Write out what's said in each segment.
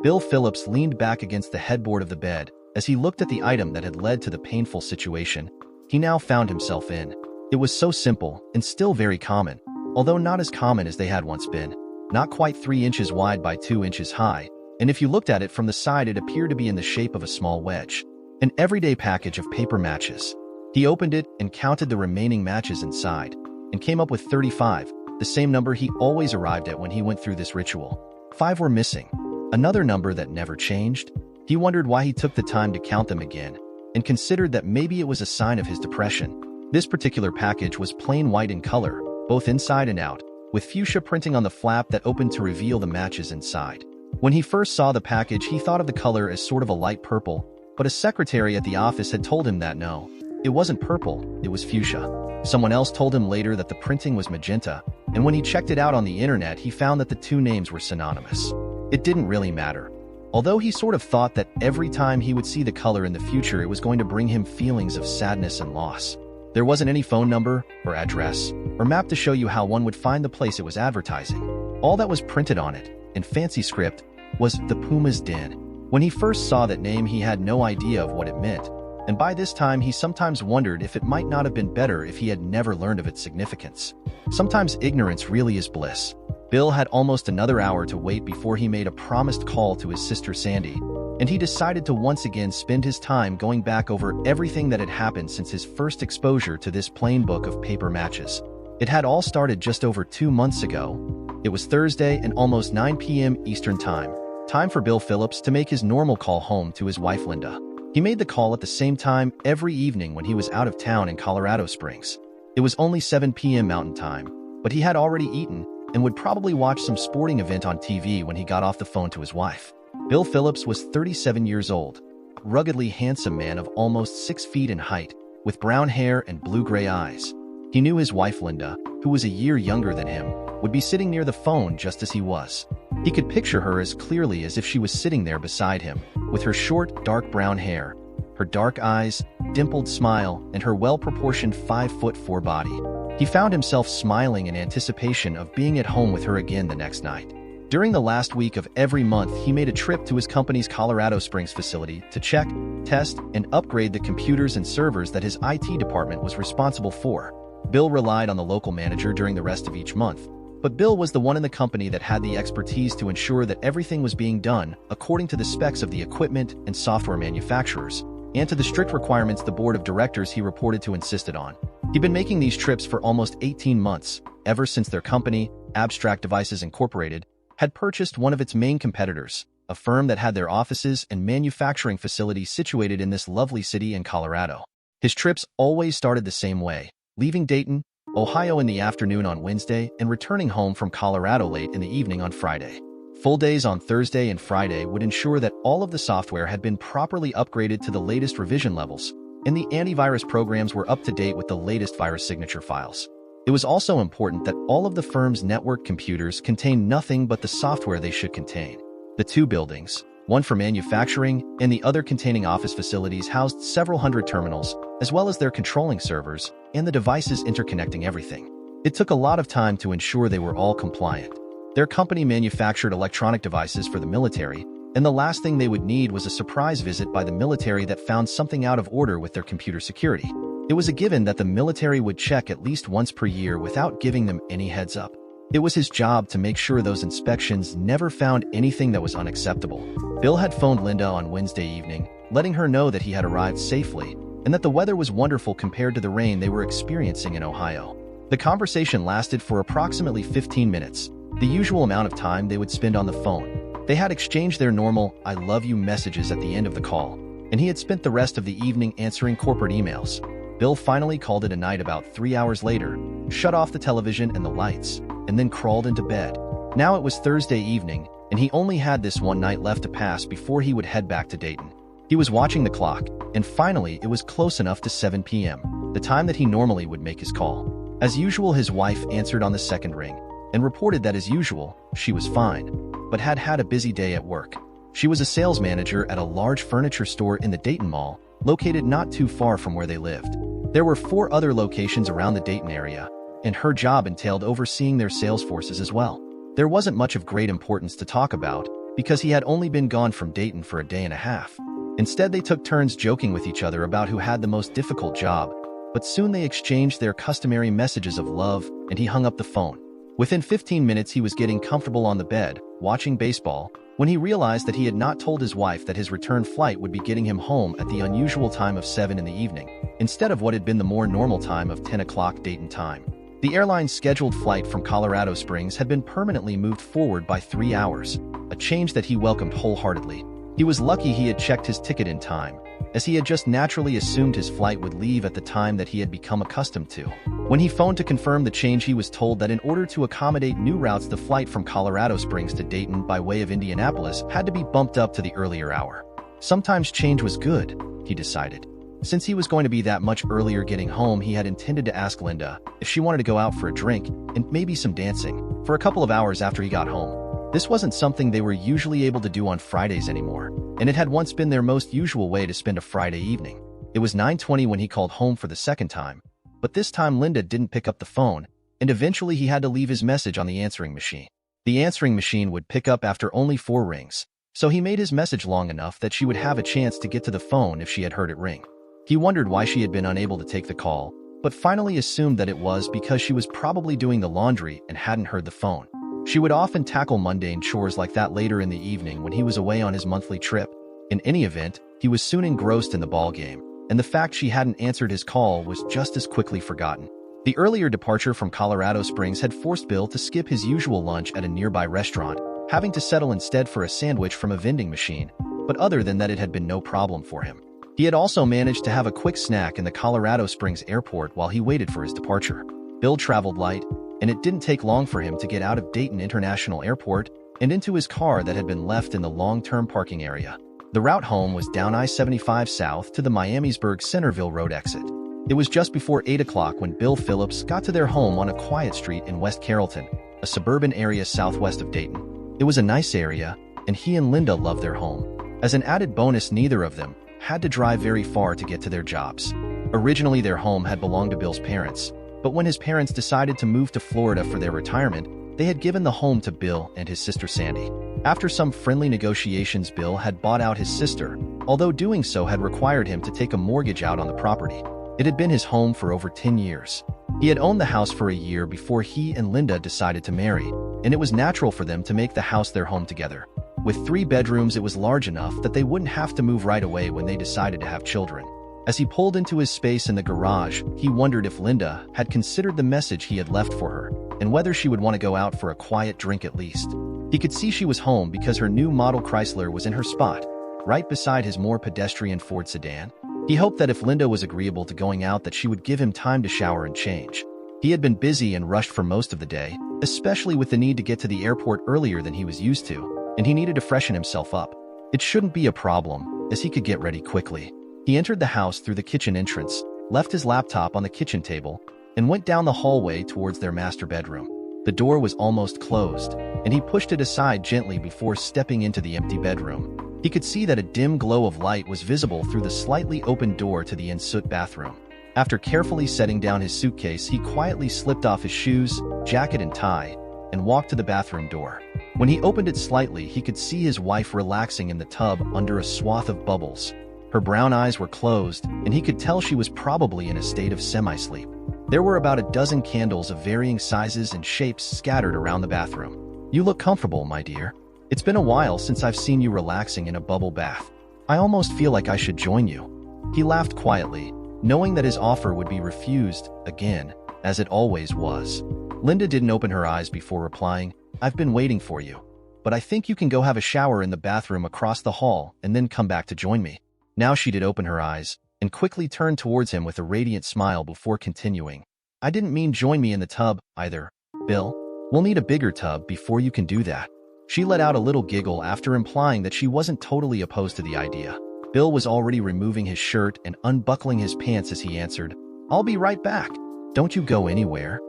Bill Phillips leaned back against the headboard of the bed as he looked at the item that had led to the painful situation he now found himself in. It was so simple and still very common, although not as common as they had once been. Not quite 3 inches wide by 2 inches high, and if you looked at it from the side, it appeared to be in the shape of a small wedge. An everyday package of paper matches. He opened it and counted the remaining matches inside, and came up with 35, the same number he always arrived at when he went through this ritual. 5 were missing, another number that never changed. He wondered why he took the time to count them again, and considered that maybe it was a sign of his depression. This particular package was plain white in color, both inside and out, with fuchsia printing on the flap that opened to reveal the matches inside. When he first saw the package, he thought of the color as sort of a light purple, but a secretary at the office had told him that no, it wasn't purple, it was fuchsia. Someone else told him later that the printing was magenta, and when he checked it out on the internet, he found that the two names were synonymous. It didn't really matter. Although he sort of thought that every time he would see the color in the future, it was going to bring him feelings of sadness and loss. There wasn't any phone number, or address, or map to show you how one would find the place it was advertising. All that was printed on it, in fancy script, was the Puma's Den. When he first saw that name, he had no idea of what it meant, and by this time he sometimes wondered if it might not have been better if he had never learned of its significance. Sometimes ignorance really is bliss. Bill had almost another hour to wait before he made a promised call to his sister Sandy, and he decided to once again spend his time going back over everything that had happened since his first exposure to this plain book of paper matches. It had all started just over 2 months ago. It was Thursday and almost 9 p.m. Eastern Time. Time for Bill Phillips to make his normal call home to his wife Linda. He made the call at the same time every evening when he was out of town in Colorado Springs. It was only 7 p.m. Mountain Time, but he had already eaten and would probably watch some sporting event on TV when he got off the phone to his wife. Bill Phillips was 37 years old, a ruggedly handsome man of almost 6 feet in height, with brown hair and blue-gray eyes. He knew his wife Linda, who was a year younger than him, would be sitting near the phone just as he was. He could picture her as clearly as if she was sitting there beside him, with her short, dark brown hair, her dark eyes, dimpled smile, and her well-proportioned 5'4" body. He found himself smiling in anticipation of being at home with her again the next night. During the last week of every month, he made a trip to his company's Colorado Springs facility to check, test, and upgrade the computers and servers that his IT department was responsible for. Bill relied on the local manager during the rest of each month, but Bill was the one in the company that had the expertise to ensure that everything was being done according to the specs of the equipment and software manufacturers, and to the strict requirements the board of directors he reported to insisted on. He'd been making these trips for almost 18 months, ever since their company, Abstract Devices Incorporated, had purchased one of its main competitors, a firm that had their offices and manufacturing facilities situated in this lovely city in Colorado. His trips always started the same way, leaving Dayton, Ohio in the afternoon on Wednesday and returning home from Colorado late in the evening on Friday. Full days on Thursday and Friday would ensure that all of the software had been properly upgraded to the latest revision levels, and the antivirus programs were up to date with the latest virus signature files. It was also important that all of the firm's network computers contained nothing but the software they should contain. The two buildings, one for manufacturing and the other containing office facilities, housed several hundred terminals, as well as their controlling servers and the devices interconnecting everything. It took a lot of time to ensure they were all compliant. Their company manufactured electronic devices for the military, and the last thing they would need was a surprise visit by the military that found something out of order with their computer security. It was a given that the military would check at least once per year without giving them any heads up. It was his job to make sure those inspections never found anything that was unacceptable. Bill had phoned Linda on Wednesday evening, letting her know that he had arrived safely and that the weather was wonderful compared to the rain they were experiencing in Ohio. The conversation lasted for approximately 15 minutes, the usual amount of time they would spend on the phone. They had exchanged their normal "I love you" messages at the end of the call, and he had spent the rest of the evening answering corporate emails. Bill finally called it a night about 3 hours later, shut off the television and the lights, and then crawled into bed. Now it was Thursday evening, and he only had this one night left to pass before he would head back to Dayton. He was watching the clock, and finally it was close enough to 7 p.m., the time that he normally would make his call. As usual, his wife answered on the second ring, and reported that as usual, she was fine, but had had a busy day at work. She was a sales manager at a large furniture store in the Dayton Mall, located not too far from where they lived. There were 4 other locations around the Dayton area, and her job entailed overseeing their sales forces as well. There wasn't much of great importance to talk about, because he had only been gone from Dayton for a day and a half. Instead, they took turns joking with each other about who had the most difficult job, but soon they exchanged their customary messages of love, and he hung up the phone. Within 15 minutes, he was getting comfortable on the bed, watching baseball, when he realized that he had not told his wife that his return flight would be getting him home at the unusual time of 7 in the evening, instead of what had been the more normal time of 10 o'clock Dayton time. The airline's scheduled flight from Colorado Springs had been permanently moved forward by 3 hours, a change that he welcomed wholeheartedly. He was lucky he had checked his ticket in time, as he had just naturally assumed his flight would leave at the time that he had become accustomed to. When he phoned to confirm the change, he was told that in order to accommodate new routes, the flight from Colorado Springs to Dayton by way of Indianapolis had to be bumped up to the earlier hour. Sometimes change was good, he decided. Since he was going to be that much earlier getting home, he had intended to ask Linda if she wanted to go out for a drink and maybe some dancing for a couple of hours after he got home. This wasn't something they were usually able to do on Fridays anymore, and it had once been their most usual way to spend a Friday evening. It was 9:20 when he called home for the second time, but this time Linda didn't pick up the phone, and eventually he had to leave his message on the answering machine. The answering machine would pick up after only 4 rings, so he made his message long enough that she would have a chance to get to the phone if she had heard it ring. He wondered why she had been unable to take the call, but finally assumed that it was because she was probably doing the laundry and hadn't heard the phone. She would often tackle mundane chores like that later in the evening when he was away on his monthly trip. In any event, he was soon engrossed in the ballgame, and the fact she hadn't answered his call was just as quickly forgotten. The earlier departure from Colorado Springs had forced Bill to skip his usual lunch at a nearby restaurant, having to settle instead for a sandwich from a vending machine, but other than that it had been no problem for him. He had also managed to have a quick snack in the Colorado Springs airport while he waited for his departure. Bill traveled light, and it didn't take long for him to get out of Dayton International Airport and into his car that had been left in the long-term parking area. The route home was down I-75 south to the Miamisburg Centerville Road exit. It was just before 8 o'clock when Bill Phillips got to their home on a quiet street in West Carrollton, a suburban area southwest of Dayton. It was a nice area, and he and Linda loved their home. As an added bonus, neither of them had to drive very far to get to their jobs. Originally, their home had belonged to Bill's parents, but when his parents decided to move to Florida for their retirement, they had given the home to Bill and his sister Sandy. After some friendly negotiations, Bill had bought out his sister, although doing so had required him to take a mortgage out on the property. It had been his home for over 10 years. He had owned the house for a year before he and Linda decided to marry, and it was natural for them to make the house their home together. With 3 bedrooms, it was large enough that they wouldn't have to move right away when they decided to have children. As he pulled into his space in the garage, he wondered if Linda had considered the message he had left for her, and whether she would want to go out for a quiet drink at least. He could see she was home because her new model Chrysler was in her spot, right beside his more pedestrian Ford sedan. He hoped that if Linda was agreeable to going out, that she would give him time to shower and change. He had been busy and rushed for most of the day, especially with the need to get to the airport earlier than he was used to, and he needed to freshen himself up. It shouldn't be a problem, as he could get ready quickly. He entered the house through the kitchen entrance, left his laptop on the kitchen table, and went down the hallway towards their master bedroom. The door was almost closed, and he pushed it aside gently before stepping into the empty bedroom. He could see that a dim glow of light was visible through the slightly open door to the ensuite bathroom. After carefully setting down his suitcase, he quietly slipped off his shoes, jacket, and tie, and walked to the bathroom door. When he opened it slightly, he could see his wife relaxing in the tub under a swath of bubbles. Her brown eyes were closed, and he could tell she was probably in a state of semi-sleep. There were about a dozen candles of varying sizes and shapes scattered around the bathroom. "You look comfortable, my dear. It's been a while since I've seen you relaxing in a bubble bath. I almost feel like I should join you." He laughed quietly, knowing that his offer would be refused again, as it always was. Linda didn't open her eyes before replying, "I've been waiting for you, but I think you can go have a shower in the bathroom across the hall and then come back to join me." Now she did open her eyes, and quickly turned towards him with a radiant smile before continuing, "I didn't mean join me in the tub, either, Bill. We'll need a bigger tub before you can do that." She let out a little giggle after implying that she wasn't totally opposed to the idea. Bill was already removing his shirt and unbuckling his pants as he answered, "I'll be right back. Don't you go anywhere."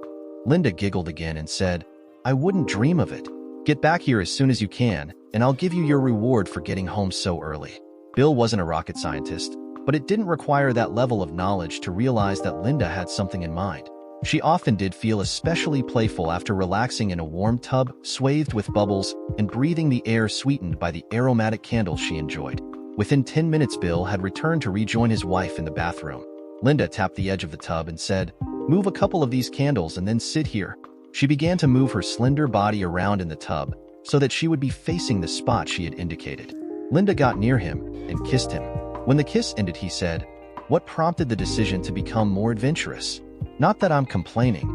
Linda giggled again and said, "I wouldn't dream of it. Get back here as soon as you can, and I'll give you your reward for getting home so early." Bill wasn't a rocket scientist, but it didn't require that level of knowledge to realize that Linda had something in mind. She often did feel especially playful after relaxing in a warm tub, swathed with bubbles, and breathing the air sweetened by the aromatic candles she enjoyed. Within 10 minutes, Bill had returned to rejoin his wife in the bathroom. Linda tapped the edge of the tub and said, "Move a couple of these candles and then sit here." She began to move her slender body around in the tub so that she would be facing the spot she had indicated. Linda got near him and kissed him. When the kiss ended, he said, "What prompted the decision to become more adventurous?" "Not that I'm complaining."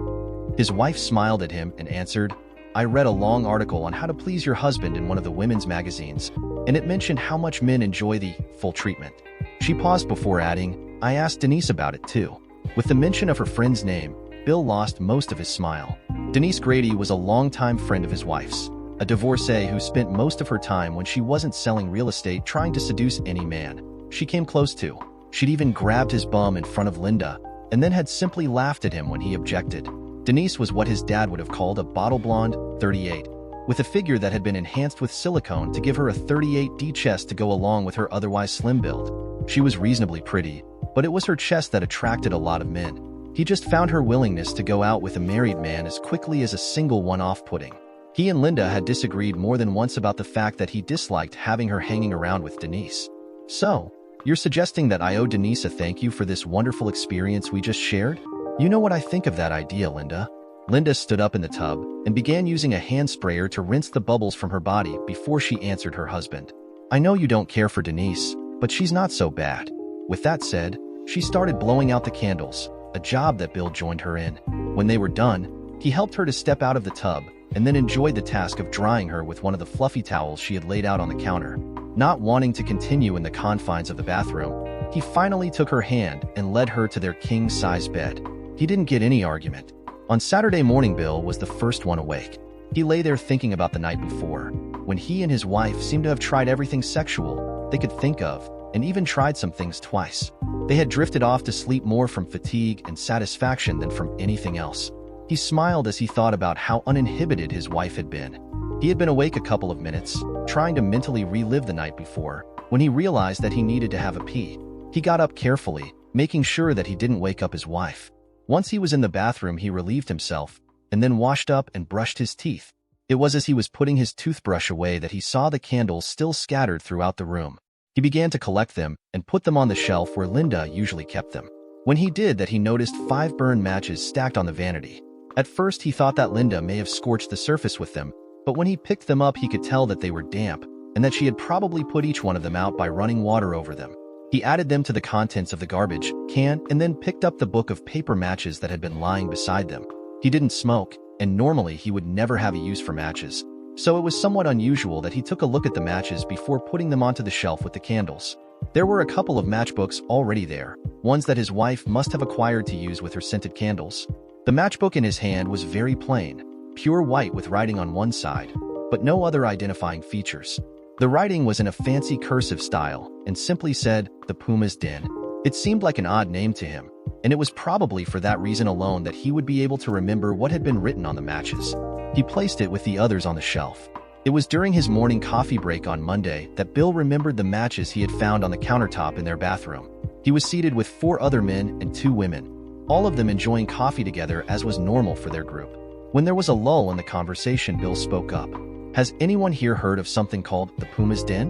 His wife smiled at him and answered, "I read a long article on how to please your husband in one of the women's magazines, and it mentioned how much men enjoy the full treatment." She paused before adding, "I asked Denise about it too." With the mention of her friend's name, Bill lost most of his smile. Denise Grady was a longtime friend of his wife's, a divorcee who spent most of her time when she wasn't selling real estate trying to seduce any man she came close to. She'd even grabbed his bum in front of Linda and then had simply laughed at him when he objected. Denise was what his dad would have called a bottle blonde, 38, with a figure that had been enhanced with silicone to give her a 38D chest to go along with her otherwise slim build. She was reasonably pretty, but it was her chest that attracted a lot of men. He just found her willingness to go out with a married man as quickly as a single one off-putting. He and Linda had disagreed more than once about the fact that he disliked having her hanging around with Denise. "So, you're suggesting that I owe Denise a thank you for this wonderful experience we just shared? You know what I think of that idea, Linda." Linda stood up in the tub and began using a hand sprayer to rinse the bubbles from her body before she answered her husband. "I know you don't care for Denise, but she's not so bad." With that said, she started blowing out the candles, a job that Bill joined her in. When they were done, he helped her to step out of the tub and then enjoyed the task of drying her with one of the fluffy towels she had laid out on the counter. Not wanting to continue in the confines of the bathroom, he finally took her hand and led her to their king-size bed. He didn't get any argument. On Saturday morning, Bill was the first one awake. He lay there thinking about the night before, when he and his wife seemed to have tried everything sexual they could think of, and even tried some things twice. They had drifted off to sleep more from fatigue and satisfaction than from anything else. He smiled as he thought about how uninhibited his wife had been. He had been awake a couple of minutes, trying to mentally relive the night before, when he realized that he needed to have a pee. He got up carefully, making sure that he didn't wake up his wife. Once he was in the bathroom, he relieved himself, and then washed up and brushed his teeth. It was as he was putting his toothbrush away that he saw the candles still scattered throughout the room. He began to collect them and put them on the shelf where Linda usually kept them. When he did that, he noticed 5 burned matches stacked on the vanity. At first, he thought that Linda may have scorched the surface with them, but when he picked them up, he could tell that they were damp and that she had probably put each one of them out by running water over them. He added them to the contents of the garbage can and then picked up the book of paper matches that had been lying beside them. He didn't smoke, and normally he would never have a use for matches, so it was somewhat unusual that he took a look at the matches before putting them onto the shelf with the candles. There were a couple of matchbooks already there, ones that his wife must have acquired to use with her scented candles. The matchbook in his hand was very plain, pure white with writing on one side, but no other identifying features. The writing was in a fancy cursive style and simply said, "The Puma's Den." It seemed like an odd name to him, and it was probably for that reason alone that he would be able to remember what had been written on the matches. He placed it with the others on the shelf. It was during his morning coffee break on Monday that Bill remembered the matches he had found on the countertop in their bathroom. He was seated with 4 other men and 2 women, all of them enjoying coffee together as was normal for their group. When there was a lull in the conversation, Bill spoke up. "Has anyone here heard of something called the Puma's Den?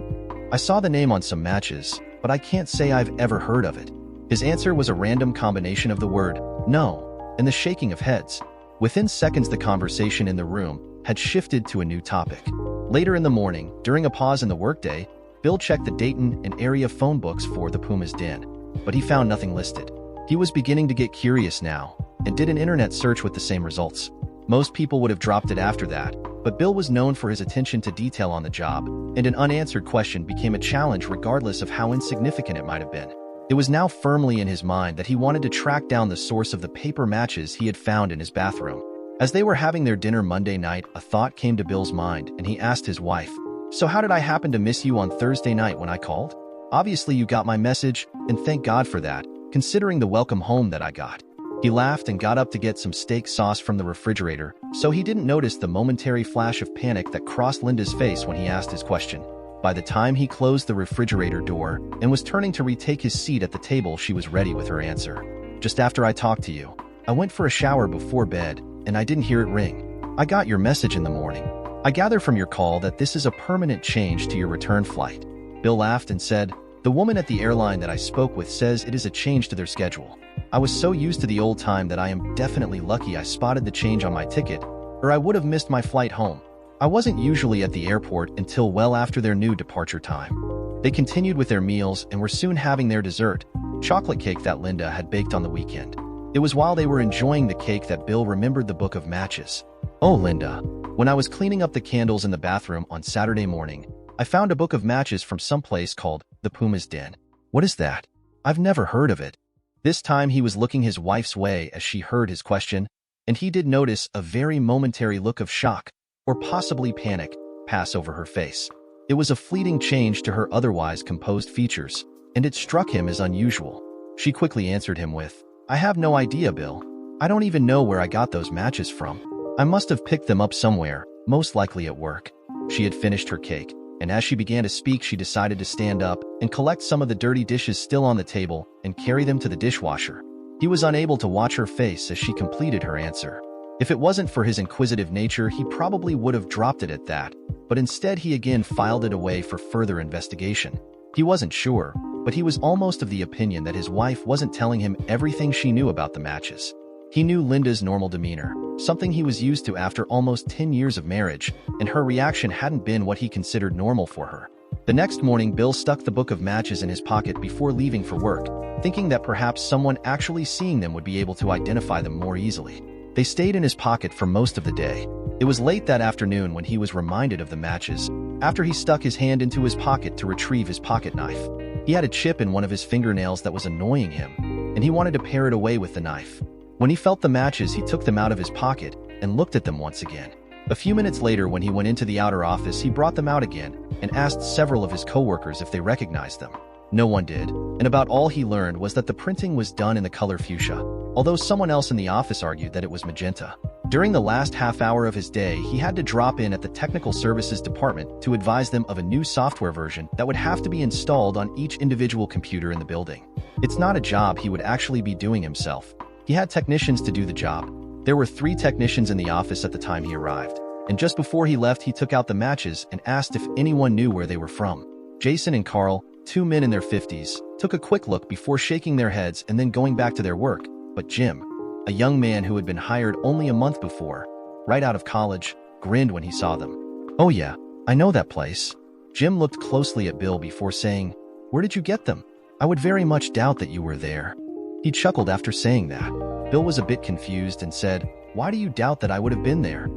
I saw the name on some matches, but I can't say I've ever heard of it." His answer was a random combination of the word "no" and the shaking of heads. Within seconds, the conversation in the room had shifted to a new topic. Later in the morning, during a pause in the workday, Bill checked the Dayton and area phone books for the Puma's Den, but he found nothing listed. He was beginning to get curious now and did an internet search with the same results. Most people would have dropped it after that, but Bill was known for his attention to detail on the job, and an unanswered question became a challenge regardless of how insignificant it might have been. It was now firmly in his mind that he wanted to track down the source of the paper matches he had found in his bathroom. As they were having their dinner Monday night, a thought came to Bill's mind, and he asked his wife, "So how did I happen to miss you on Thursday night when I called? Obviously you got my message, and thank God for that, considering the welcome home that I got." He laughed and got up to get some steak sauce from the refrigerator, so he didn't notice the momentary flash of panic that crossed Linda's face when he asked his question. By the time he closed the refrigerator door and was turning to retake his seat at the table, she was ready with her answer. "Just after I talked to you." I went for a shower before bed, and I didn't hear it ring. I got your message in the morning. I gather from your call that this is a permanent change to your return flight." Bill laughed and said, "The woman at the airline that I spoke with says it is a change to their schedule. I was so used to the old time that I am definitely lucky I spotted the change on my ticket, or I would have missed my flight home. I wasn't usually at the airport until well after their new departure time." They continued with their meals and were soon having their dessert, chocolate cake that Linda had baked on the weekend. It was while they were enjoying the cake that Bill remembered the book of matches. "Oh, Linda, when I was cleaning up the candles in the bathroom on Saturday morning, I found a book of matches from some place called the Puma's Den." "What is that? I've never heard of it." This time he was looking his wife's way as she heard his question, and he did notice a very momentary look of shock, or possibly panic, pass over her face. It was a fleeting change to her otherwise composed features, and it struck him as unusual. She quickly answered him with, "I have no idea, Bill. I don't even know where I got those matches from. I must have picked them up somewhere, most likely at work." She had finished her cake, and as she began to speak, she decided to stand up and collect some of the dirty dishes still on the table and carry them to the dishwasher. He was unable to watch her face as she completed her answer. If it wasn't for his inquisitive nature, he probably would have dropped it at that, but instead he again filed it away for further investigation. He wasn't sure, but he was almost of the opinion that his wife wasn't telling him everything she knew about the matches. He knew Linda's normal demeanor, something he was used to after almost 10 years of marriage, and her reaction hadn't been what he considered normal for her. The next morning, Bill stuck the book of matches in his pocket before leaving for work, thinking that perhaps someone actually seeing them would be able to identify them more easily. They stayed in his pocket for most of the day. It was late that afternoon when he was reminded of the matches, after he stuck his hand into his pocket to retrieve his pocket knife. He had a chip in one of his fingernails that was annoying him, and he wanted to pare it away with the knife. When he felt the matches, he took them out of his pocket and looked at them once again. A few minutes later, when he went into the outer office, he brought them out again and asked several of his coworkers if they recognized them. No one did, and about all he learned was that the printing was done in the color fuchsia, although someone else in the office argued that it was magenta. During the last half hour of his day, he had to drop in at the technical services department to advise them of a new software version that would have to be installed on each individual computer in the building. It's not a job he would actually be doing himself. He had technicians to do the job. There were 3 technicians in the office at the time he arrived, and just before he left, he took out the matches and asked if anyone knew where they were from. Jason and Carl, 2 men in their 50s, took a quick look before shaking their heads and then going back to their work, but Jim, a young man who had been hired only a month before, right out of college, grinned when he saw them. "Oh yeah, I know that place." Jim looked closely at Bill before saying, "Where did you get them? I would very much doubt that you were there." He chuckled after saying that. Bill was a bit confused and said, "Why do you doubt that I would have been there?"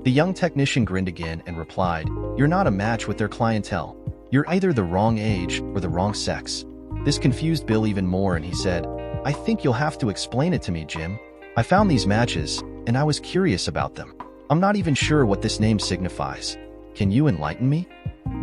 The young technician grinned again and replied, "You're not a match with their clientele. You're either the wrong age or the wrong sex." This confused Bill even more, and he said, "I think you'll have to explain it to me, Jim. I found these matches, and I was curious about them. I'm not even sure what this name signifies. Can you enlighten me?"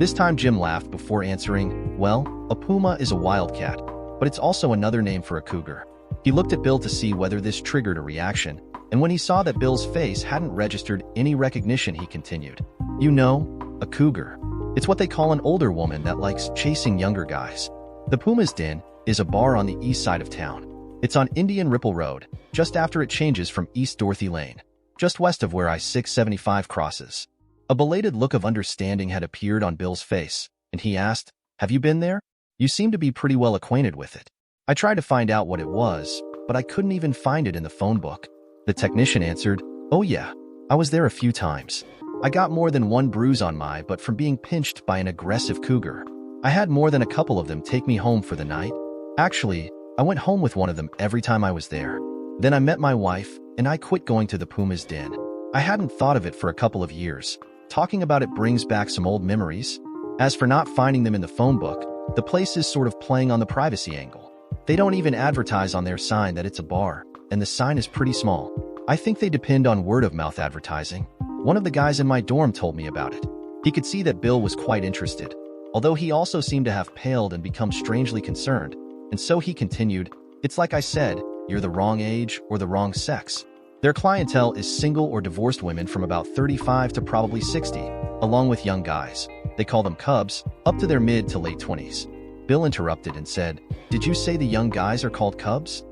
This time Jim laughed before answering, "Well, a puma is a wildcat, but it's also another name for a cougar." He looked at Bill to see whether this triggered a reaction, and when he saw that Bill's face hadn't registered any recognition, he continued, "You know, a cougar. It's what they call an older woman that likes chasing younger guys." The Puma's Den is a bar on the east side of town. It's on Indian Ripple Road, just after it changes from East Dorothy Lane, just west of where I-675 crosses. A belated look of understanding had appeared on Bill's face, and he asked, "Have you been there? You seem to be pretty well acquainted with it." "I tried to find out what it was, but I couldn't even find it in the phone book." The technician answered, "Oh yeah, I was there a few times. I got more than one bruise on my butt from being pinched by an aggressive cougar. I had more than a couple of them take me home for the night. Actually, I went home with one of them every time I was there. Then I met my wife, and I quit going to the Puma's Den. I hadn't thought of it for a couple of years. Talking about it brings back some old memories. As for not finding them in the phone book, the place is sort of playing on the privacy angle. They don't even advertise on their sign that it's a bar, and the sign is pretty small. I think they depend on word-of-mouth advertising. One of the guys in my dorm told me about it." He could see that Bill was quite interested, although he also seemed to have paled and become strangely concerned, and so he continued, "It's like I said, you're the wrong age or the wrong sex. Their clientele is single or divorced women from about 35 to probably 60, along with young guys. They call them cubs, up to their mid to late 20s. Bill interrupted and said, "Did you say the young guys are called cubs?"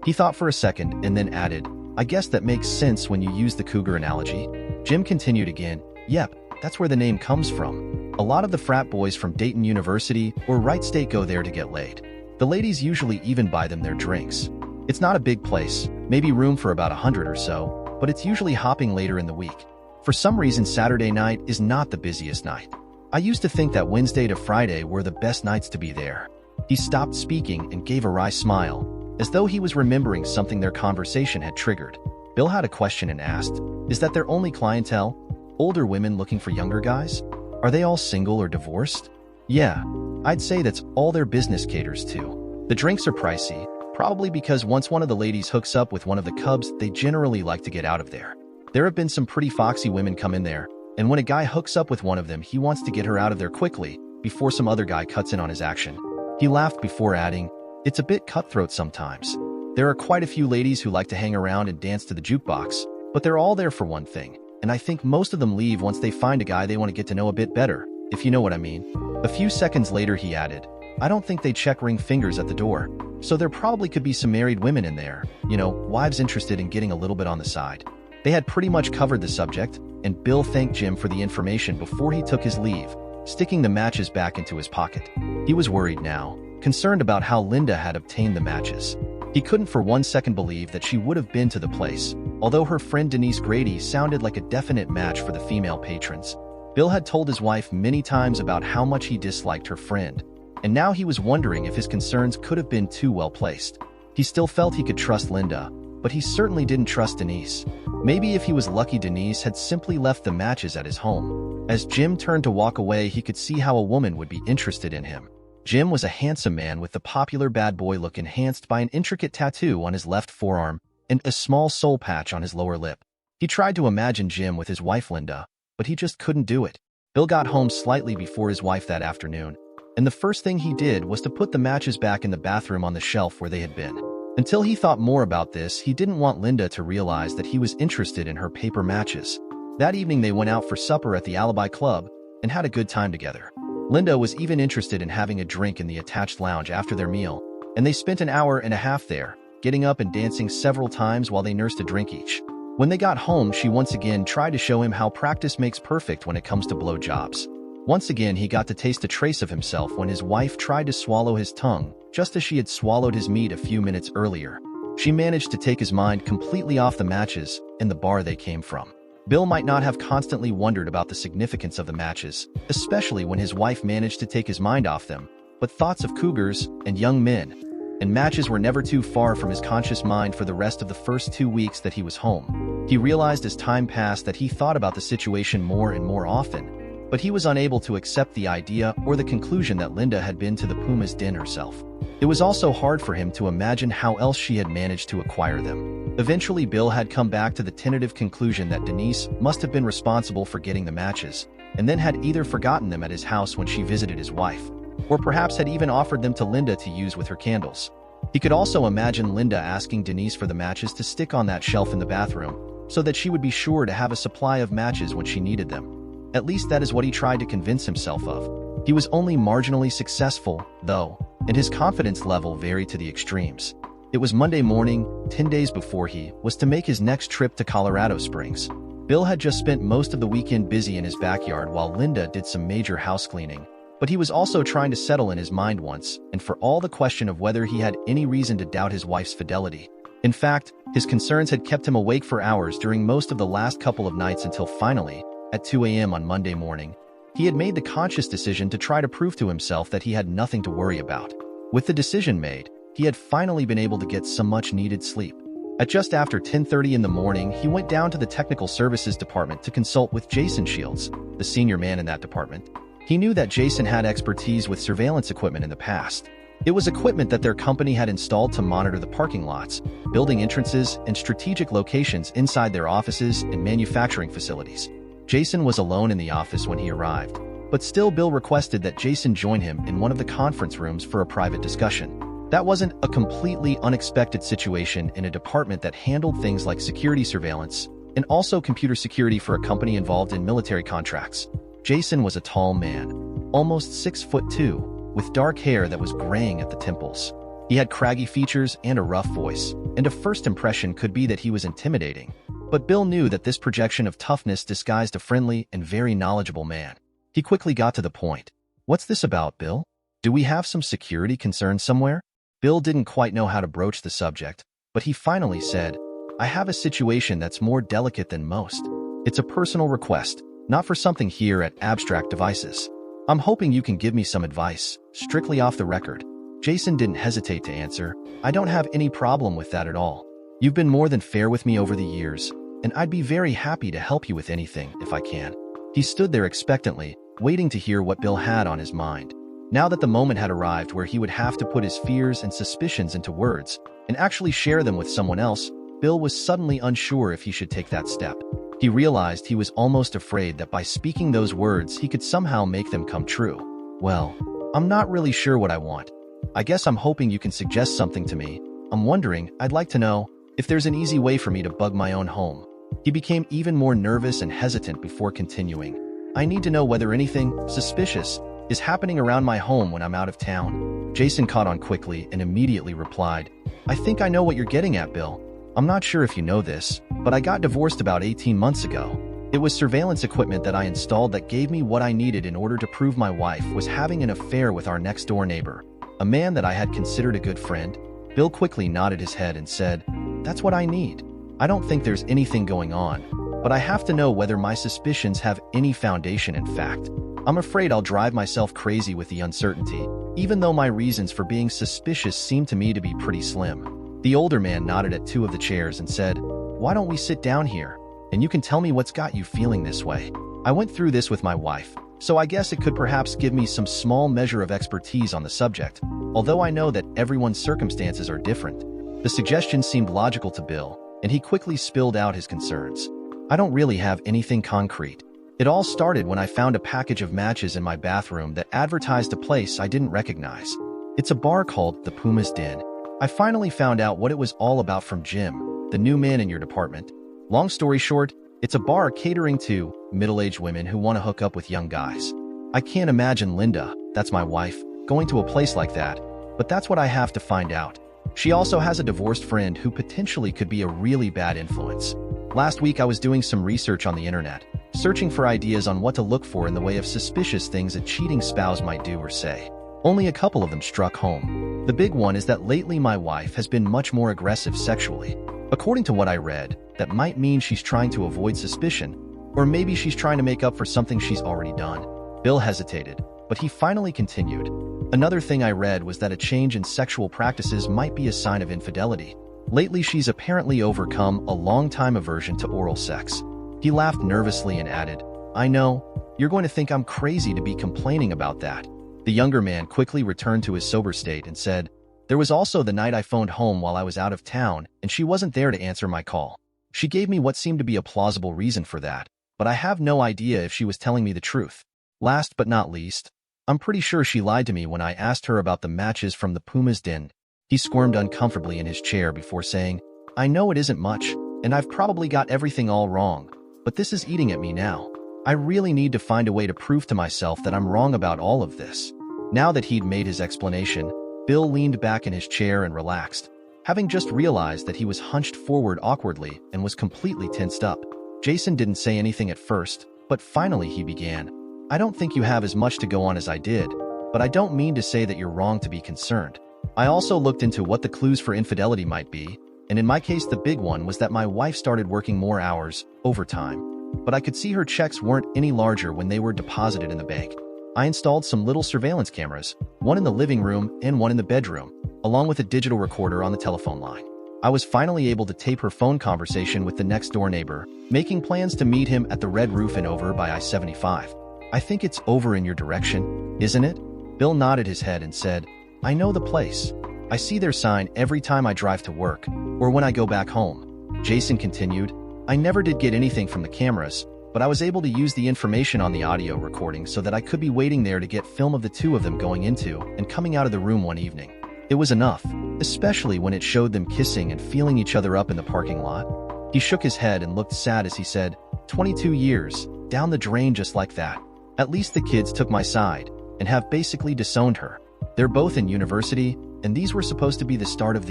He thought for a second and then added, I guess that makes sense when you use the cougar analogy. Jim continued again. Yep, that's where the name comes from. A lot of the frat boys from Dayton University or Wright State go there to get laid. The ladies usually even buy them their drinks. It's not a big place, maybe room for about 100 or so, but it's usually hopping later in the week. For some reason, Saturday night is not the busiest night. I used to think that Wednesday to Friday were the best nights to be there. He stopped speaking and gave a wry smile, as though he was remembering something their conversation had triggered. Bill had a question and asked, "Is that their only clientele? Older women looking for younger guys? Are they all single or divorced?" "Yeah, I'd say that's all their business caters to. The drinks are pricey, probably because once one of the ladies hooks up with one of the cubs, they generally like to get out of there. There have been some pretty foxy women come in there, and when a guy hooks up with one of them, he wants to get her out of there quickly, before some other guy cuts in on his action." He laughed before adding, "It's a bit cutthroat sometimes. There are quite a few ladies who like to hang around and dance to the jukebox, but they're all there for one thing, and I think most of them leave once they find a guy they want to get to know a bit better, if you know what I mean." A few seconds later he added, "I don't think they check ring fingers at the door, so there probably could be some married women in there, wives interested in getting a little bit on the side." They had pretty much covered the subject, and Bill thanked Jim for the information before he took his leave, sticking the matches back into his pocket. He was worried now, concerned about how Linda had obtained the matches. He couldn't for 1 second believe that she would have been to the place, although her friend Denise Grady sounded like a definite match for the female patrons. Bill had told his wife many times about how much he disliked her friend, and now he was wondering if his concerns could have been too well placed. He still felt he could trust Linda, but he certainly didn't trust Denise. Maybe if he was lucky, Denise had simply left the matches at his home. As Jim turned to walk away, he could see how a woman would be interested in him. Jim was a handsome man with the popular bad boy look, enhanced by an intricate tattoo on his left forearm and a small soul patch on his lower lip. He tried to imagine Jim with his wife Linda, but he just couldn't do it. Bill got home slightly before his wife that afternoon, and the first thing he did was to put the matches back in the bathroom on the shelf where they had been. Until he thought more about this, he didn't want Linda to realize that he was interested in her paper matches. That evening they went out for supper at the Alibi Club and had a good time together. Linda was even interested in having a drink in the attached lounge after their meal, and they spent an hour and a half there, getting up and dancing several times while they nursed a drink each. When they got home, she once again tried to show him how practice makes perfect when it comes to blowjobs. Once again, he got to taste a trace of himself when his wife tried to swallow his tongue, just as she had swallowed his meat a few minutes earlier. She managed to take his mind completely off the matches and the bar they came from. Bill might not have constantly wondered about the significance of the matches, especially when his wife managed to take his mind off them, but thoughts of cougars and young men and matches were never too far from his conscious mind for the rest of the first 2 weeks that he was home. He realized as time passed that he thought about the situation more and more often, but he was unable to accept the idea or the conclusion that Linda had been to the Puma's den herself. It was also hard for him to imagine how else she had managed to acquire them. Eventually, Bill had come back to the tentative conclusion that Denise must have been responsible for getting the matches, and then had either forgotten them at his house when she visited his wife, or perhaps had even offered them to Linda to use with her candles. He could also imagine Linda asking Denise for the matches to stick on that shelf in the bathroom, so that she would be sure to have a supply of matches when she needed them. At least that is what he tried to convince himself of. He was only marginally successful, though, and his confidence level varied to the extremes. It was Monday morning, 10 days before he was to make his next trip to Colorado Springs. Bill had just spent most of the weekend busy in his backyard while Linda did some major house cleaning, but he was also trying to settle in his mind once and for all the question of whether he had any reason to doubt his wife's fidelity. In fact, his concerns had kept him awake for hours during most of the last couple of nights until finally, at 2 a.m. on Monday morning, he had made the conscious decision to try to prove to himself that he had nothing to worry about. With the decision made, he had finally been able to get some much-needed sleep. At just after 10:30 in the morning, he went down to the technical services department to consult with Jason Shields, the senior man in that department. He knew that Jason had expertise with surveillance equipment in the past. It was equipment that their company had installed to monitor the parking lots, building entrances, and strategic locations inside their offices and manufacturing facilities. Jason was alone in the office when he arrived, but still Bill requested that Jason join him in one of the conference rooms for a private discussion. That wasn't a completely unexpected situation in a department that handled things like security surveillance and also computer security for a company involved in military contracts. Jason was a tall man, almost 6'2", with dark hair that was graying at the temples. He had craggy features and a rough voice, and a first impression could be that he was intimidating. But Bill knew that this projection of toughness disguised a friendly and very knowledgeable man. He quickly got to the point. "What's this about, Bill? Do we have some security concerns somewhere?" Bill didn't quite know how to broach the subject, but he finally said, "I have a situation that's more delicate than most. It's a personal request, not for something here at Abstract Devices. I'm hoping you can give me some advice, strictly off the record." Jason didn't hesitate to answer, "I don't have any problem with that at all. You've been more than fair with me over the years, and I'd be very happy to help you with anything if I can." He stood there expectantly, waiting to hear what Bill had on his mind. Now that the moment had arrived where he would have to put his fears and suspicions into words and actually share them with someone else, Bill was suddenly unsure if he should take that step. He realized he was almost afraid that by speaking those words he could somehow make them come true. "Well, I'm not really sure what I want. I guess I'm hoping you can suggest something to me. I'm wondering, I'd like to know, if there's an easy way for me to bug my own home." He became even more nervous and hesitant before continuing. "I need to know whether anything suspicious is happening around my home when I'm out of town." Jason caught on quickly and immediately replied, "I think I know what you're getting at, Bill. I'm not sure if you know this, but I got divorced about 18 months ago. It was surveillance equipment that I installed that gave me what I needed in order to prove my wife was having an affair with our next-door neighbor, a man that I had considered a good friend." Bill quickly nodded his head and said, "That's what I need. I don't think there's anything going on, but I have to know whether my suspicions have any foundation in fact. I'm afraid I'll drive myself crazy with the uncertainty, even though my reasons for being suspicious seem to me to be pretty slim." The older man nodded at two of the chairs and said, "Why don't we sit down here, and you can tell me what's got you feeling this way? I went through this with my wife, so I guess it could perhaps give me some small measure of expertise on the subject, although I know that everyone's circumstances are different." The suggestion seemed logical to Bill, and he quickly spilled out his concerns. "I don't really have anything concrete. It all started when I found a package of matches in my bathroom that advertised a place I didn't recognize. It's a bar called the Puma's Den. I finally found out what it was all about from Jim, the new man in your department. Long story short, it's a bar catering to middle-aged women who want to hook up with young guys. I can't imagine Linda, that's my wife, going to a place like that, but that's what I have to find out. She also has a divorced friend who potentially could be a really bad influence. Last week I was doing some research on the internet, searching for ideas on what to look for in the way of suspicious things a cheating spouse might do or say. Only a couple of them struck home. The big one is that lately my wife has been much more aggressive sexually. According to what I read, that might mean she's trying to avoid suspicion, or maybe she's trying to make up for something she's already done." Bill hesitated, but he finally continued. "Another thing I read was that a change in sexual practices might be a sign of infidelity. Lately she's apparently overcome a long-time aversion to oral sex." He laughed nervously and added, "I know, you're going to think I'm crazy to be complaining about that." The younger man quickly returned to his sober state and said, "There was also the night I phoned home while I was out of town, and she wasn't there to answer my call. She gave me what seemed to be a plausible reason for that, but I have no idea if she was telling me the truth. Last but not least, I'm pretty sure she lied to me when I asked her about the matches from the Puma's Den." He squirmed uncomfortably in his chair before saying, "I know it isn't much, and I've probably got everything all wrong, but this is eating at me now. I really need to find a way to prove to myself that I'm wrong about all of this." Now that he'd made his explanation, Bill leaned back in his chair and relaxed, having just realized that he was hunched forward awkwardly and was completely tensed up. Jason didn't say anything at first, but finally he began. "I don't think you have as much to go on as I did, but I don't mean to say that you're wrong to be concerned. I also looked into what the clues for infidelity might be, and in my case the big one was that my wife started working more hours, overtime. But I could see her checks weren't any larger when they were deposited in the bank. I installed some little surveillance cameras, one in the living room and one in the bedroom, along with a digital recorder on the telephone line. I was finally able to tape her phone conversation with the next-door neighbor, making plans to meet him at the Red Roof Inn over by I-75. I think it's over in your direction, isn't it?" Bill nodded his head and said, "I know the place. I see their sign every time I drive to work, or when I go back home." Jason continued, "I never did get anything from the cameras, but I was able to use the information on the audio recording so that I could be waiting there to get film of the two of them going into and coming out of the room one evening. It was enough, especially when it showed them kissing and feeling each other up in the parking lot." He shook his head and looked sad as he said, 22 years, down the drain just like that. At least the kids took my side and have basically disowned her. They're both in university, and these were supposed to be the start of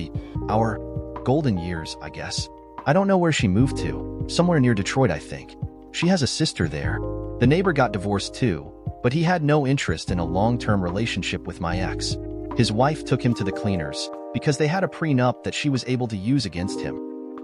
our Golden years, I guess. I don't know where she moved to. Somewhere near Detroit, I think. She has a sister there. The neighbor got divorced too, but he had no interest in a long-term relationship with my ex. His wife took him to the cleaners because they had a prenup that she was able to use against him.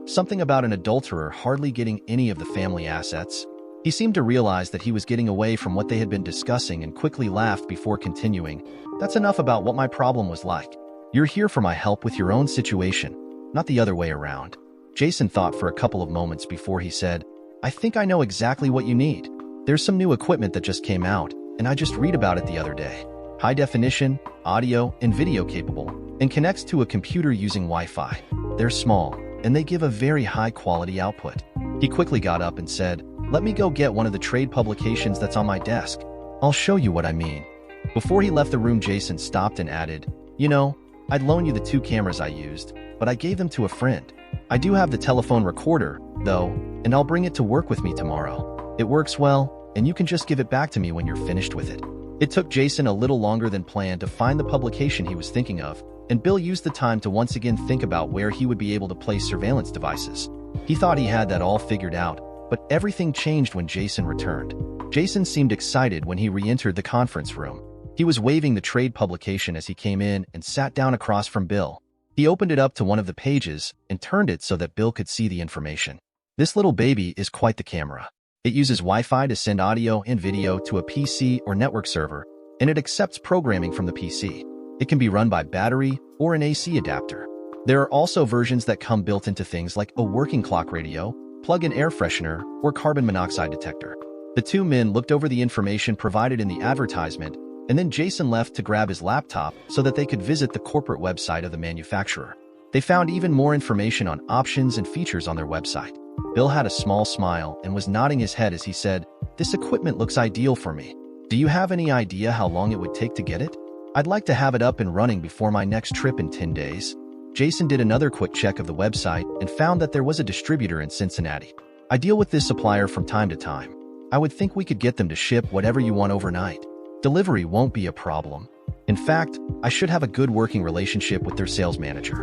Something about an adulterer hardly getting any of the family assets. He seemed to realize that he was getting away from what they had been discussing and quickly laughed before continuing. That's enough about what my problem was like. You're here for my help with your own situation, not the other way around. Jason thought for a couple of moments before he said, I think I know exactly what you need. There's some new equipment that just came out, and I just read about it the other day. High definition, audio, and video capable, and connects to a computer using Wi-Fi. They're small, and they give a very high quality output. He quickly got up and said, let me go get one of the trade publications that's on my desk. I'll show you what I mean. Before he left the room, Jason stopped and added, you know, I'd loan you the 2 cameras I used, but I gave them to a friend. I do have the telephone recorder, though, and I'll bring it to work with me tomorrow. It works well, and you can just give it back to me when you're finished with it. It took Jason a little longer than planned to find the publication he was thinking of, and Bill used the time to once again think about where he would be able to place surveillance devices. He thought he had that all figured out, but everything changed when Jason returned. Jason seemed excited when he re-entered the conference room. He was waving the trade publication as he came in and sat down across from Bill. He opened it up to one of the pages and turned it so that Bill could see the information. This little baby is quite the camera. It uses Wi-Fi to send audio and video to a PC or network server, and it accepts programming from the PC. It can be run by battery or an AC adapter. There are also versions that come built into things like a working clock radio, plug-in air freshener, or carbon monoxide detector. The 2 men looked over the information provided in the advertisement, and then Jason left to grab his laptop so that they could visit the corporate website of the manufacturer. They found even more information on options and features on their website. Bill had a small smile and was nodding his head as he said, this equipment looks ideal for me. Do you have any idea how long it would take to get it? I'd like to have it up and running before my next trip in 10 days. Jason did another quick check of the website and found that there was a distributor in Cincinnati. I deal with this supplier from time to time. I would think we could get them to ship whatever you want overnight. Delivery won't be a problem. In fact, I should have a good working relationship with their sales manager.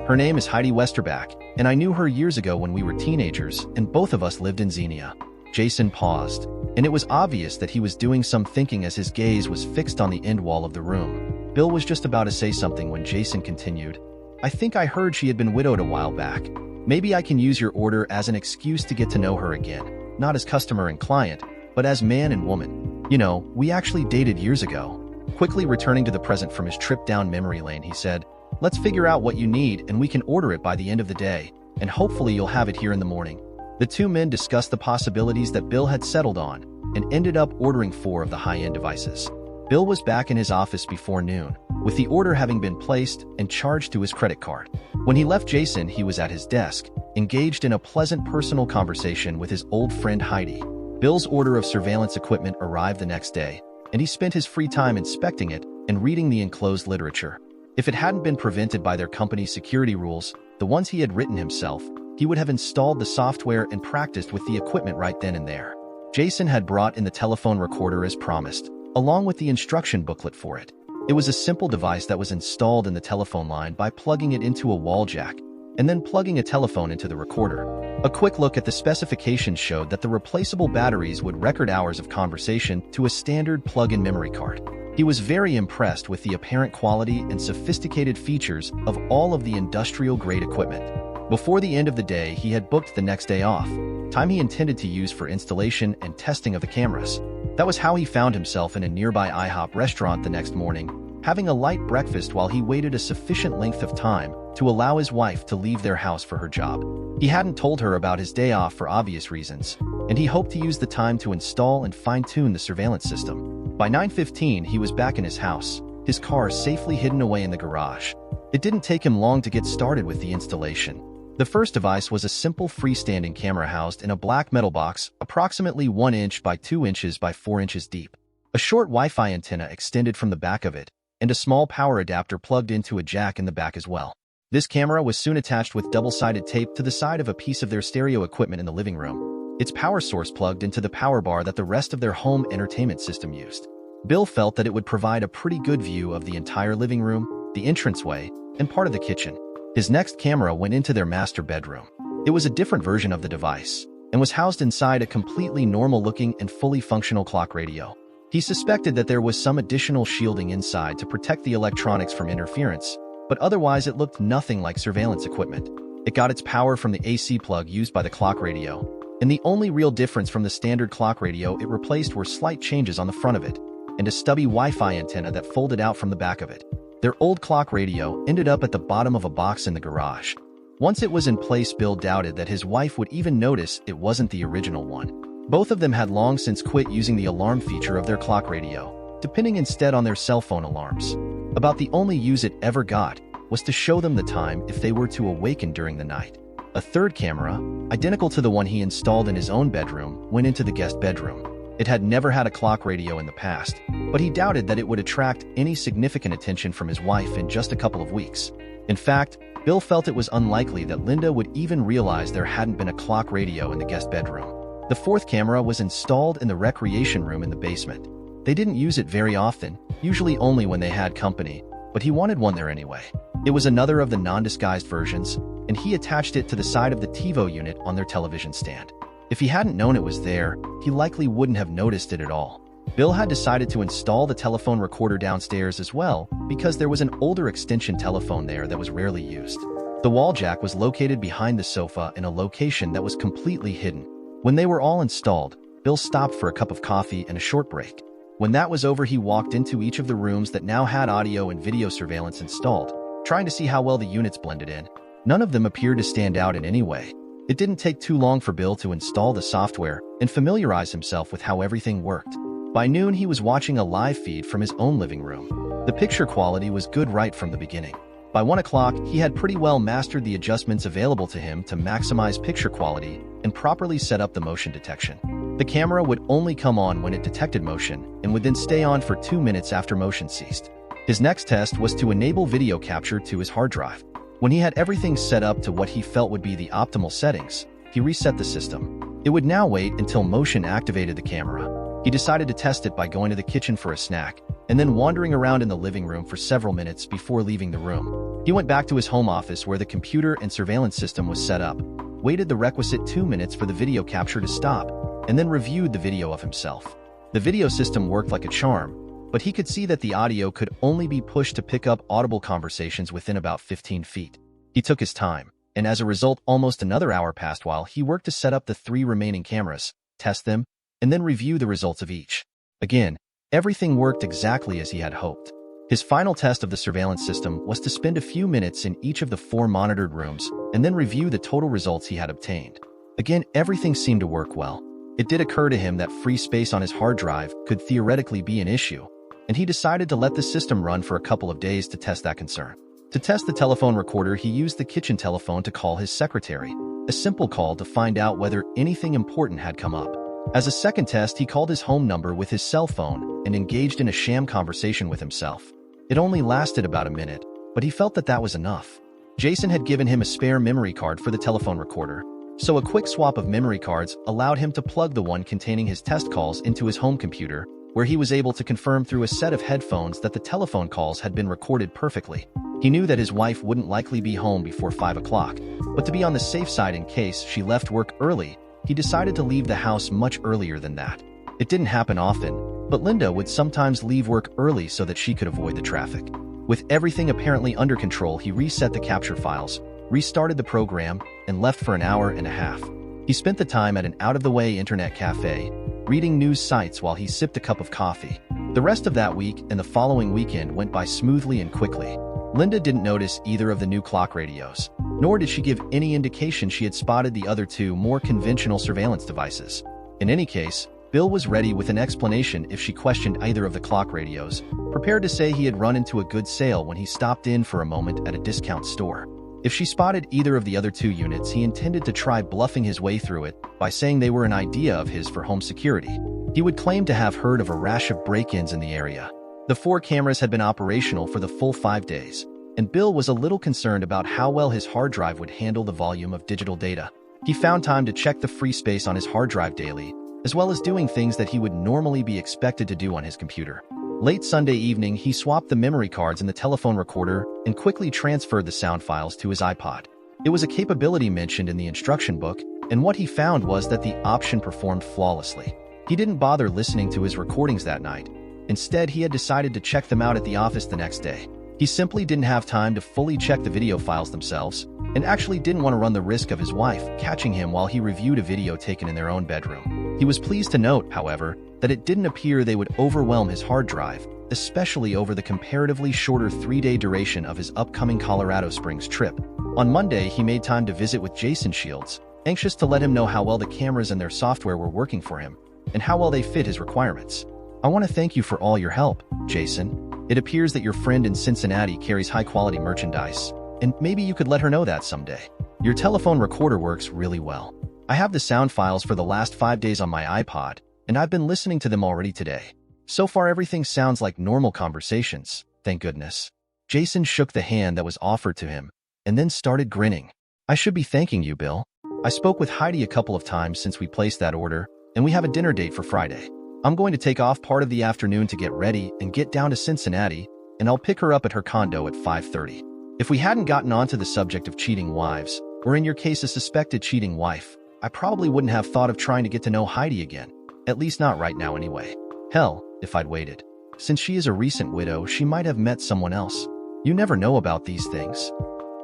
Her name is Heidi Westerback, and I knew her years ago when we were teenagers and both of us lived in Xenia. Jason paused, and it was obvious that he was doing some thinking as his gaze was fixed on the end wall of the room. Bill was just about to say something when Jason continued, I think I heard she had been widowed a while back. Maybe I can use your order as an excuse to get to know her again, not as customer and client, but as man and woman. You know, we actually dated years ago. Quickly returning to the present from his trip down memory lane, he said, let's figure out what you need and we can order it by the end of the day, and hopefully you'll have it here in the morning. The 2 men discussed the possibilities that Bill had settled on and ended up ordering 4 of the high-end devices. Bill was back in his office before noon, with the order having been placed and charged to his credit card. When he left Jason, he was at his desk, engaged in a pleasant personal conversation with his old friend Heidi. Bill's order of surveillance equipment arrived the next day, and he spent his free time inspecting it and reading the enclosed literature. If it hadn't been prevented by their company's security rules, the ones he had written himself, he would have installed the software and practiced with the equipment right then and there. Jason had brought in the telephone recorder as promised, along with the instruction booklet for it. It was a simple device that was installed in the telephone line by plugging it into a wall jack, and then plugging a telephone into the recorder. A quick look at the specifications showed that the replaceable batteries would record hours of conversation to a standard plug-in memory card. He was very impressed with the apparent quality and sophisticated features of all of the industrial-grade equipment. Before the end of the day, he had booked the next day off, time he intended to use for installation and testing of the cameras. That was how he found himself in a nearby IHOP restaurant the next morning, having a light breakfast while he waited a sufficient length of time to allow his wife to leave their house for her job. He hadn't told her about his day off for obvious reasons, and he hoped to use the time to install and fine-tune the surveillance system. By 9:15, he was back in his house, his car safely hidden away in the garage. It didn't take him long to get started with the installation. The first device was a simple freestanding camera housed in a black metal box approximately 1 inch by 2 inches by 4 inches deep. A short Wi-Fi antenna extended from the back of it, and a small power adapter plugged into a jack in the back as well. This camera was soon attached with double-sided tape to the side of a piece of their stereo equipment in the living room. Its power source plugged into the power bar that the rest of their home entertainment system used. Bill felt that it would provide a pretty good view of the entire living room, the entranceway, and part of the kitchen. His next camera went into their master bedroom. It was a different version of the device and was housed inside a completely normal-looking and fully functional clock radio. He suspected that there was some additional shielding inside to protect the electronics from interference, but otherwise it looked nothing like surveillance equipment. It got its power from the AC plug used by the clock radio, and the only real difference from the standard clock radio it replaced were slight changes on the front of it, and a stubby Wi-Fi antenna that folded out from the back of it. Their old clock radio ended up at the bottom of a box in the garage. Once it was in place, Bill doubted that his wife would even notice it wasn't the original one. Both of them had long since quit using the alarm feature of their clock radio, depending instead on their cell phone alarms. About the only use it ever got was to show them the time if they were to awaken during the night. A third camera, identical to the one he installed in his own bedroom, went into the guest bedroom. It had never had a clock radio in the past, but he doubted that it would attract any significant attention from his wife in just a couple of weeks. In fact, Bill felt it was unlikely that Linda would even realize there hadn't been a clock radio in the guest bedroom. The fourth camera was installed in the recreation room in the basement. They didn't use it very often, usually only when they had company, but he wanted one there anyway. It was another of the non-disguised versions, and he attached it to the side of the TiVo unit on their television stand. If he hadn't known it was there, he likely wouldn't have noticed it at all. Bill had decided to install the telephone recorder downstairs as well because there was an older extension telephone there that was rarely used. The wall jack was located behind the sofa in a location that was completely hidden. When they were all installed, Bill stopped for a cup of coffee and a short break. When that was over, he walked into each of the rooms that now had audio and video surveillance installed, trying to see how well the units blended in. None of them appeared to stand out in any way. It didn't take too long for Bill to install the software and familiarize himself with how everything worked. By noon, he was watching a live feed from his own living room. The picture quality was good right from the beginning. By 1 o'clock, he had pretty well mastered the adjustments available to him to maximize picture quality and properly set up the motion detection. The camera would only come on when it detected motion and would then stay on for 2 minutes after motion ceased. His next test was to enable video capture to his hard drive. When he had everything set up to what he felt would be the optimal settings, he reset the system. It would now wait until motion activated the camera. He decided to test it by going to the kitchen for a snack and then wandering around in the living room for several minutes before leaving the room. He went back to his home office where the computer and surveillance system was set up, waited the requisite 2 minutes for the video capture to stop, and then reviewed the video of himself. The video system worked like a charm, but he could see that the audio could only be pushed to pick up audible conversations within about 15 feet. He took his time, and as a result, almost another hour passed while he worked to set up the 3 remaining cameras, test them, and then review the results of each. Again, everything worked exactly as he had hoped. His final test of the surveillance system was to spend a few minutes in each of the 4 monitored rooms and then review the total results he had obtained. Again, everything seemed to work well. It did occur to him that free space on his hard drive could theoretically be an issue, and he decided to let the system run for a couple of days to test that concern. To test the telephone recorder, he used the kitchen telephone to call his secretary, a simple call to find out whether anything important had come up. As a second test, he called his home number with his cell phone and engaged in a sham conversation with himself. It only lasted about a minute, but he felt that that was enough. Jason had given him a spare memory card for the telephone recorder, so a quick swap of memory cards allowed him to plug the one containing his test calls into his home computer, where he was able to confirm through a set of headphones that the telephone calls had been recorded perfectly. He knew that his wife wouldn't likely be home before 5 o'clock, but to be on the safe side in case she left work early, he decided to leave the house much earlier than that. It didn't happen often, but Linda would sometimes leave work early so that she could avoid the traffic. With everything apparently under control, he reset the capture files, restarted the program, and left for an hour and a half. He spent the time at an out-of-the-way internet cafe, reading news sites while he sipped a cup of coffee. The rest of that week and the following weekend went by smoothly and quickly. Linda didn't notice either of the new clock radios, nor did she give any indication she had spotted the other 2 more conventional surveillance devices. In any case, Bill was ready with an explanation if she questioned either of the clock radios, prepared to say he had run into a good sale when he stopped in for a moment at a discount store. If she spotted either of the other 2 units, he intended to try bluffing his way through it by saying they were an idea of his for home security. He would claim to have heard of a rash of break-ins in the area. The 4 cameras had been operational for the full 5 days, and Bill was a little concerned about how well his hard drive would handle the volume of digital data. He found time to check the free space on his hard drive daily, as well as doing things that he would normally be expected to do on his computer. Late Sunday evening, he swapped the memory cards in the telephone recorder and quickly transferred the sound files to his iPod. It was a capability mentioned in the instruction book, and what he found was that the option performed flawlessly. He didn't bother listening to his recordings that night. Instead, he had decided to check them out at the office the next day. He simply didn't have time to fully check the video files themselves, and actually didn't want to run the risk of his wife catching him while he reviewed a video taken in their own bedroom. He was pleased to note, however, that it didn't appear they would overwhelm his hard drive, especially over the comparatively shorter 3-day duration of his upcoming Colorado Springs trip. On Monday, he made time to visit with Jason Shields, anxious to let him know how well the cameras and their software were working for him, and how well they fit his requirements. "I want to thank you for all your help, Jason. It appears that your friend in Cincinnati carries high-quality merchandise, and maybe you could let her know that someday. Your telephone recorder works really well. I have the sound files for the last 5 days on my iPod, and I've been listening to them already today. So far, everything sounds like normal conversations, thank goodness." Jason shook the hand that was offered to him, and then started grinning. "I should be thanking you, Bill. I spoke with Heidi a couple of times since we placed that order, and we have a dinner date for Friday. I'm going to take off part of the afternoon to get ready and get down to Cincinnati, and I'll pick her up at her condo at 5:30. If we hadn't gotten onto the subject of cheating wives, or in your case a suspected cheating wife, I probably wouldn't have thought of trying to get to know Heidi again. At least not right now anyway. Hell, if I'd waited. Since she is a recent widow, she might have met someone else. You never know about these things."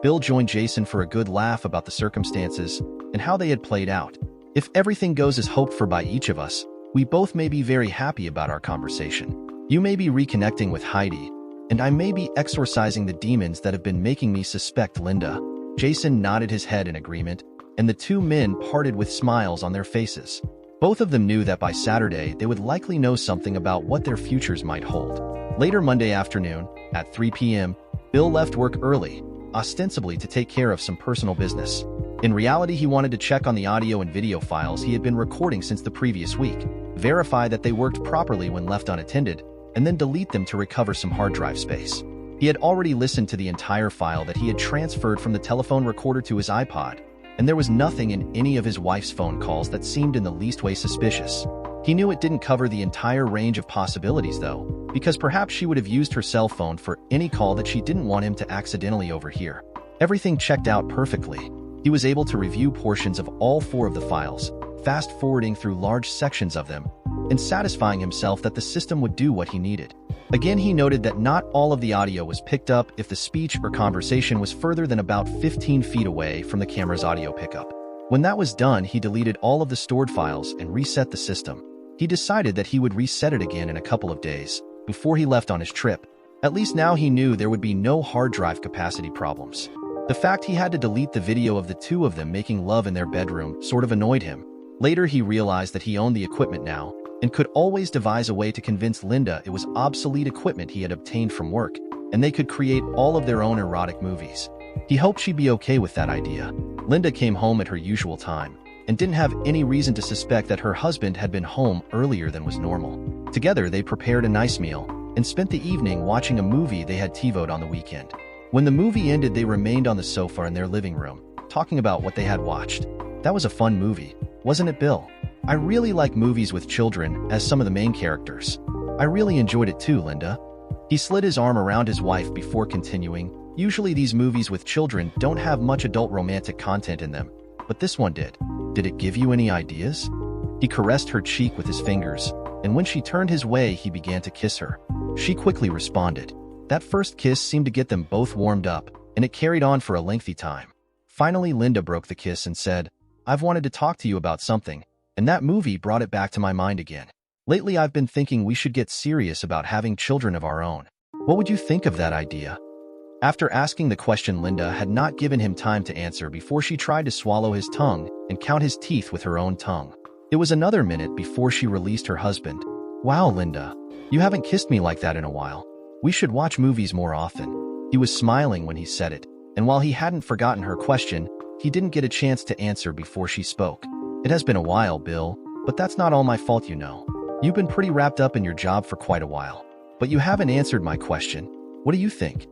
Bill joined Jason for a good laugh about the circumstances and how they had played out. "If everything goes as hoped for by each of us, we both may be very happy about our conversation. You may be reconnecting with Heidi, and I may be exorcising the demons that have been making me suspect Linda." Jason nodded his head in agreement, and the two men parted with smiles on their faces. Both of them knew that by Saturday they would likely know something about what their futures might hold. Later Monday afternoon, at 3 p.m., Bill left work early, ostensibly to take care of some personal business. In reality, he wanted to check on the audio and video files he had been recording since the previous week, verify that they worked properly when left unattended, and then delete them to recover some hard drive space. He had already listened to the entire file that he had transferred from the telephone recorder to his iPod, and there was nothing in any of his wife's phone calls that seemed in the least way suspicious. He knew it didn't cover the entire range of possibilities, though, because perhaps she would have used her cell phone for any call that she didn't want him to accidentally overhear. Everything checked out perfectly. He was able to review portions of all 4 of the files, fast-forwarding through large sections of them, and satisfying himself that the system would do what he needed. Again, he noted that not all of the audio was picked up if the speech or conversation was further than about 15 feet away from the camera's audio pickup. When that was done, he deleted all of the stored files and reset the system. He decided that he would reset it again in a couple of days, before he left on his trip. At least now he knew there would be no hard drive capacity problems. The fact he had to delete the video of the two of them making love in their bedroom sort of annoyed him. Later, he realized that he owned the equipment now, and could always devise a way to convince Linda it was obsolete equipment he had obtained from work, and they could create all of their own erotic movies. He hoped she'd be okay with that idea. Linda came home at her usual time, and didn't have any reason to suspect that her husband had been home earlier than was normal. Together, they prepared a nice meal, and spent the evening watching a movie they had TiVoed on the weekend. When the movie ended, they remained on the sofa in their living room, talking about what they had watched. "That was a fun movie, wasn't it, Bill? I really like movies with children as some of the main characters. I really enjoyed it too, Linda." He slid his arm around his wife before continuing. "Usually these movies with children don't have much adult romantic content in them, but this one did. Did it give you any ideas?" He caressed her cheek with his fingers, and when she turned his way, he began to kiss her. She quickly responded. That first kiss seemed to get them both warmed up, and it carried on for a lengthy time. Finally, Linda broke the kiss and said, "I've wanted to talk to you about something, and that movie brought it back to my mind again. Lately, I've been thinking we should get serious about having children of our own. What would you think of that idea?" After asking the question, Linda had not given him time to answer before she tried to swallow his tongue and count his teeth with her own tongue. It was another minute before she released her husband. "Wow, Linda, you haven't kissed me like that in a while. We should watch movies more often." He was smiling when he said it, and while he hadn't forgotten her question, he didn't get a chance to answer before she spoke. "It has been a while, Bill, but that's not all my fault, you know. You've been pretty wrapped up in your job for quite a while. But you haven't answered my question. What do you think?"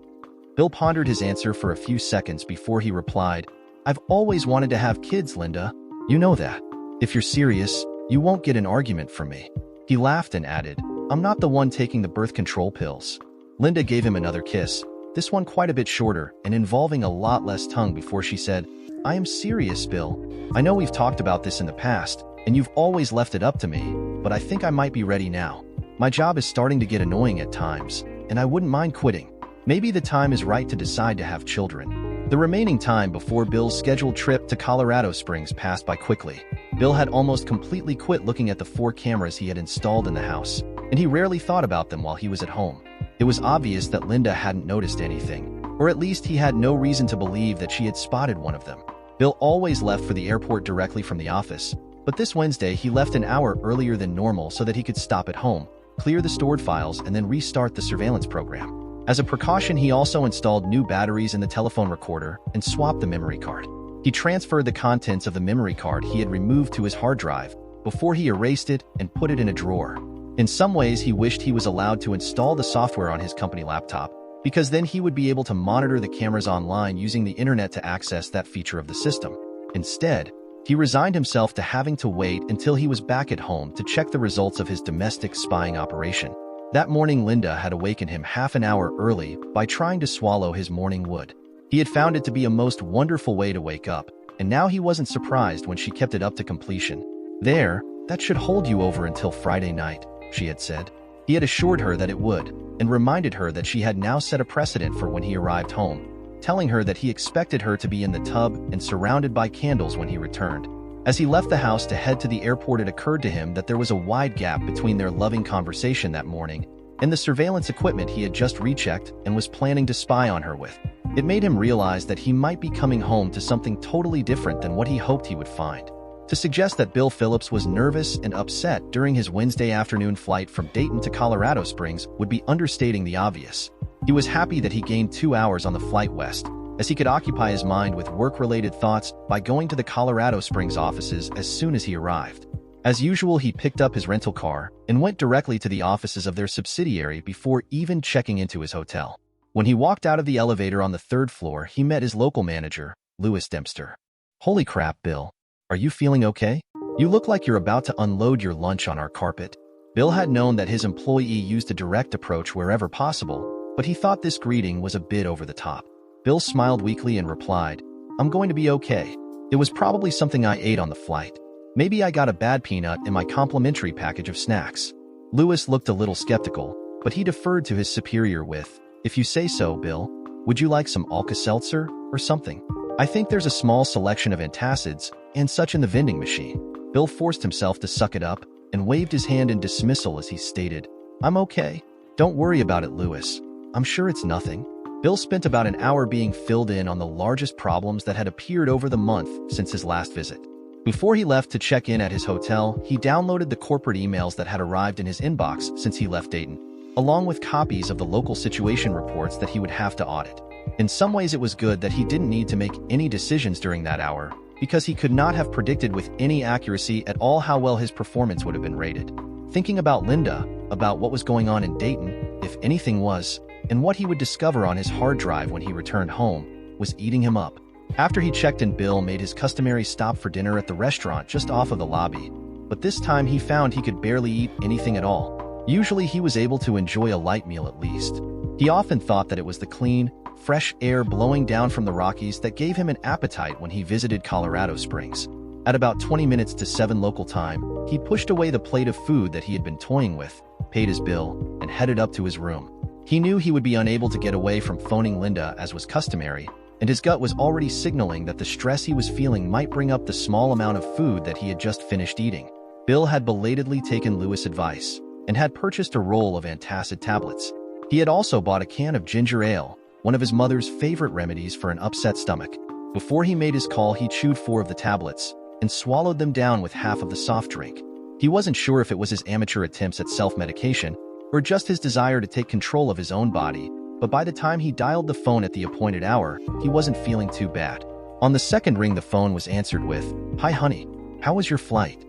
Bill pondered his answer for a few seconds before he replied, "I've always wanted to have kids, Linda. You know that. If you're serious, you won't get an argument from me." He laughed and added, I'm not the one taking the birth control pills." Linda gave him another kiss, this one quite a bit shorter and involving a lot less tongue before she said, "I am serious, Bill. I know we've talked about this in the past, and you've always left it up to me, but I think I might be ready now. My job is starting to get annoying at times, and I wouldn't mind quitting. Maybe the time is right to decide to have children." The remaining time before Bill's scheduled trip to Colorado Springs passed by quickly. Bill had almost completely quit looking at the 4 cameras he had installed in the house, and he rarely thought about them while he was at home. It was obvious that Linda hadn't noticed anything, or at least he had no reason to believe that she had spotted one of them. Bill always left for the airport directly from the office, but this Wednesday he left an hour earlier than normal so that he could stop at home, clear the stored files, and then restart the surveillance program. As a precaution, he also installed new batteries in the telephone recorder and swapped the memory card. He transferred the contents of the memory card he had removed to his hard drive before he erased it and put it in a drawer. In some ways, he wished he was allowed to install the software on his company laptop, because then he would be able to monitor the cameras online using the internet to access that feature of the system. Instead, he resigned himself to having to wait until he was back at home to check the results of his domestic spying operation. That morning, Linda had awakened him half an hour early by trying to swallow his morning wood. He had found it to be a most wonderful way to wake up, and now he wasn't surprised when she kept it up to completion. "There, that should hold you over until Friday night," she had said. He had assured her that it would, and reminded her that she had now set a precedent for when he arrived home, telling her that he expected her to be in the tub and surrounded by candles when he returned. As he left the house to head to the airport, it occurred to him that there was a wide gap between their loving conversation that morning and the surveillance equipment he had just rechecked and was planning to spy on her with. It made him realize that he might be coming home to something totally different than what he hoped he would find. To suggest that Bill Phillips was nervous and upset during his Wednesday afternoon flight from Dayton to Colorado Springs would be understating the obvious. He was happy that he gained 2 hours on the flight west, as he could occupy his mind with work-related thoughts by going to the Colorado Springs offices as soon as he arrived. As usual, he picked up his rental car and went directly to the offices of their subsidiary before even checking into his hotel. When he walked out of the elevator on the 3rd floor, he met his local manager, Lewis Dempster. "Holy crap, Bill. Are you feeling okay? You look like you're about to unload your lunch on our carpet." Bill had known that his employee used a direct approach wherever possible, but he thought this greeting was a bit over the top. Bill smiled weakly and replied, "I'm going to be okay. It was probably something I ate on the flight. Maybe I got a bad peanut in my complimentary package of snacks." Lewis looked a little skeptical, but he deferred to his superior with, "If you say so, Bill. Would you like some Alka-Seltzer or something? I think there's a small selection of antacids and such in the vending machine." Bill forced himself to suck it up and waved his hand in dismissal as he stated, "I'm okay. Don't worry about it, Lewis. I'm sure it's nothing." Bill spent about an hour being filled in on the largest problems that had appeared over the month since his last visit. Before he left to check in at his hotel, he downloaded the corporate emails that had arrived in his inbox since he left Dayton, along with copies of the local situation reports that he would have to audit. In some ways, it was good that he didn't need to make any decisions during that hour, because he could not have predicted with any accuracy at all how well his performance would have been rated. Thinking about Linda, about what was going on in Dayton, if anything was, and what he would discover on his hard drive when he returned home, was eating him up. After he checked in, Bill made his customary stop for dinner at the restaurant just off of the lobby, but this time he found he could barely eat anything at all. Usually he was able to enjoy a light meal at least. He often thought that it was the clean, fresh air blowing down from the Rockies that gave him an appetite when he visited Colorado Springs. At about 20 minutes to 7 local time, he pushed away the plate of food that he had been toying with, paid his bill, and headed up to his room. He knew he would be unable to get away from phoning Linda as was customary, and his gut was already signaling that the stress he was feeling might bring up the small amount of food that he had just finished eating. Bill had belatedly taken Lewis' advice and had purchased a roll of antacid tablets. He had also bought a can of ginger ale, one of his mother's favorite remedies for an upset stomach. Before he made his call, he chewed 4 of the tablets and swallowed them down with half of the soft drink. He wasn't sure if it was his amateur attempts at self-medication or just his desire to take control of his own body, but by the time he dialed the phone at the appointed hour, he wasn't feeling too bad. On the second ring, the phone was answered with, "Hi honey, how was your flight?"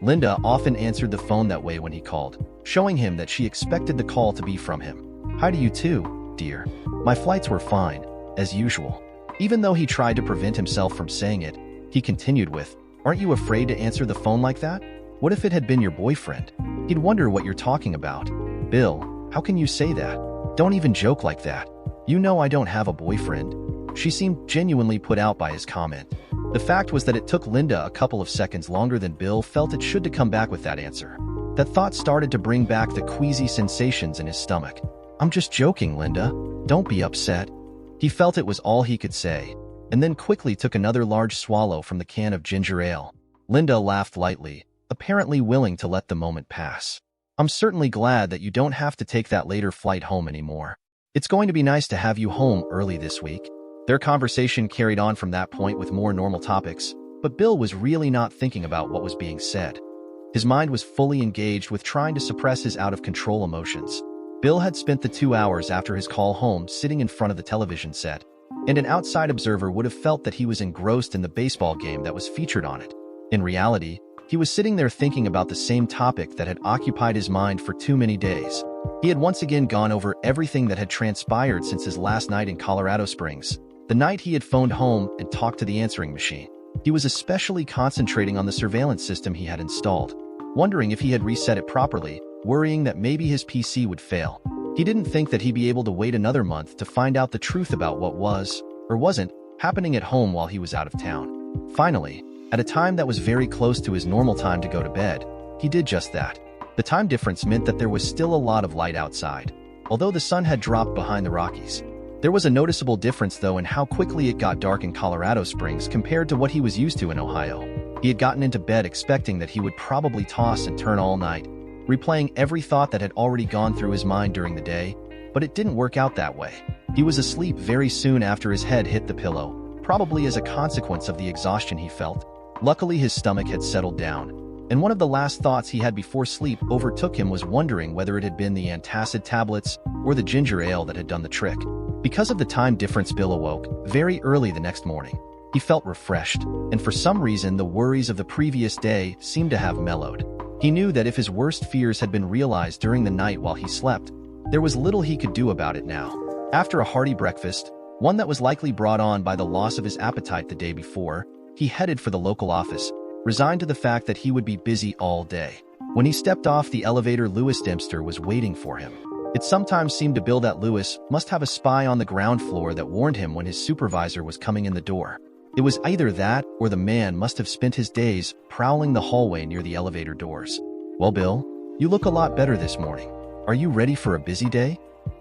Linda often answered the phone that way when he called, showing him that she expected the call to be from him. "Hi to you too, dear. My flights were fine, as usual." Even though he tried to prevent himself from saying it, he continued with, "Aren't you afraid to answer the phone like that? What if it had been your boyfriend? He'd wonder what you're talking about. Bill, how can you say that? Don't even joke like that. You know I don't have a boyfriend. She seemed genuinely put out by his comment. The fact was that it took Linda a couple of seconds longer than Bill felt it should to come back with that answer. That thought started to bring back the queasy sensations in his stomach. I'm just joking, Linda. Don't be upset. He felt it was all he could say, and then quickly took another large swallow from the can of ginger ale. Linda laughed lightly, apparently willing to let the moment pass. I'm certainly glad that you don't have to take that later flight home anymore. It's going to be nice to have you home early this week. Their conversation carried on from that point with more normal topics, but Bill was really not thinking about what was being said. His mind was fully engaged with trying to suppress his out-of-control emotions. Bill had spent the 2 hours after his call home sitting in front of the television set, and an outside observer would have felt that he was engrossed in the baseball game that was featured on it. In reality, he was sitting there thinking about the same topic that had occupied his mind for too many days. He had once again gone over everything that had transpired since his last night in Colorado Springs, the night he had phoned home and talked to the answering machine. He was especially concentrating on the surveillance system he had installed, wondering if he had reset it properly, worrying that maybe his PC would fail. He didn't think that he'd be able to wait another month to find out the truth about what was, or wasn't, happening at home while he was out of town. Finally, at a time that was very close to his normal time to go to bed, he did just that. The time difference meant that there was still a lot of light outside, although the sun had dropped behind the Rockies. There was a noticeable difference, though, in how quickly it got dark in Colorado Springs compared to what he was used to in Ohio. He had gotten into bed expecting that he would probably toss and turn all night, replaying every thought that had already gone through his mind during the day, but it didn't work out that way. He was asleep very soon after his head hit the pillow, probably as a consequence of the exhaustion he felt. Luckily, his stomach had settled down, and one of the last thoughts he had before sleep overtook him was wondering whether it had been the antacid tablets or the ginger ale that had done the trick. Because of the time difference, Bill awoke very early the next morning. He felt refreshed, and for some reason the worries of the previous day seemed to have mellowed. He knew that if his worst fears had been realized during the night while he slept, there was little he could do about it now. After a hearty breakfast, one that was likely brought on by the loss of his appetite the day before, he headed for the local office, resigned to the fact that he would be busy all day. When he stepped off the elevator, Louis Dempster was waiting for him. It sometimes seemed to Bill that Louis must have a spy on the ground floor that warned him when his supervisor was coming in the door. It was either that or the man must have spent his days prowling the hallway near the elevator doors. Well, Bill, you look a lot better this morning. Are you ready for a busy day?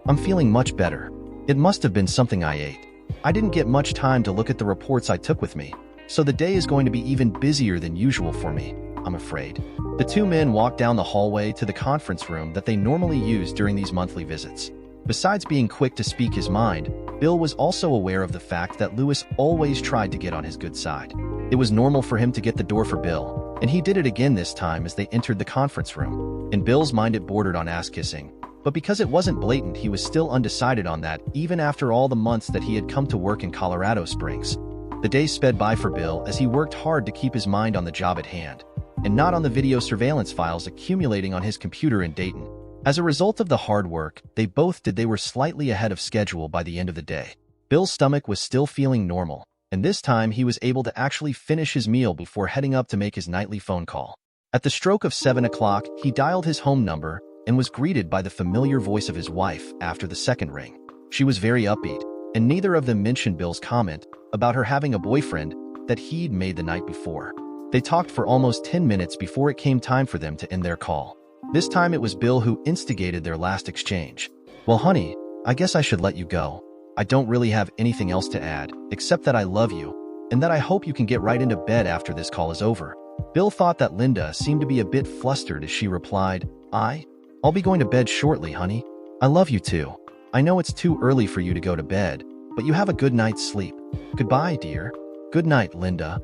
I'm feeling much better. It must have been something I ate. I didn't get much time to look at the reports I took with me, so the day is going to be even busier than usual for me, I'm afraid. The two men walked down the hallway to the conference room that they normally use during these monthly visits. Besides being quick to speak his mind, Bill was also aware of the fact that Louis always tried to get on his good side. It was normal for him to get the door for Bill, and he did it again this time as they entered the conference room. In Bill's mind, it bordered on ass-kissing, but because it wasn't blatant, he was still undecided on that even after all the months that he had come to work in Colorado Springs. The days sped by for Bill as he worked hard to keep his mind on the job at hand, and not on the video surveillance files accumulating on his computer in Dayton. As a result of the hard work they both did, they were slightly ahead of schedule by the end of the day. Bill's stomach was still feeling normal, and this time he was able to actually finish his meal before heading up to make his nightly phone call. At the stroke of 7 o'clock, he dialed his home number and was greeted by the familiar voice of his wife after the second ring. She was very upbeat, and neither of them mentioned Bill's comment about her having a boyfriend that he'd made the night before. They talked for almost 10 minutes before it came time for them to end their call. This time it was Bill who instigated their last exchange. Well, honey, I guess I should let you go. I don't really have anything else to add, except that I love you, and that I hope you can get right into bed after this call is over. Bill thought that Linda seemed to be a bit flustered as she replied, I'll be going to bed shortly, honey. I love you too. I know it's too early for you to go to bed, but you have a good night's sleep. Goodbye, dear. Good night, Linda.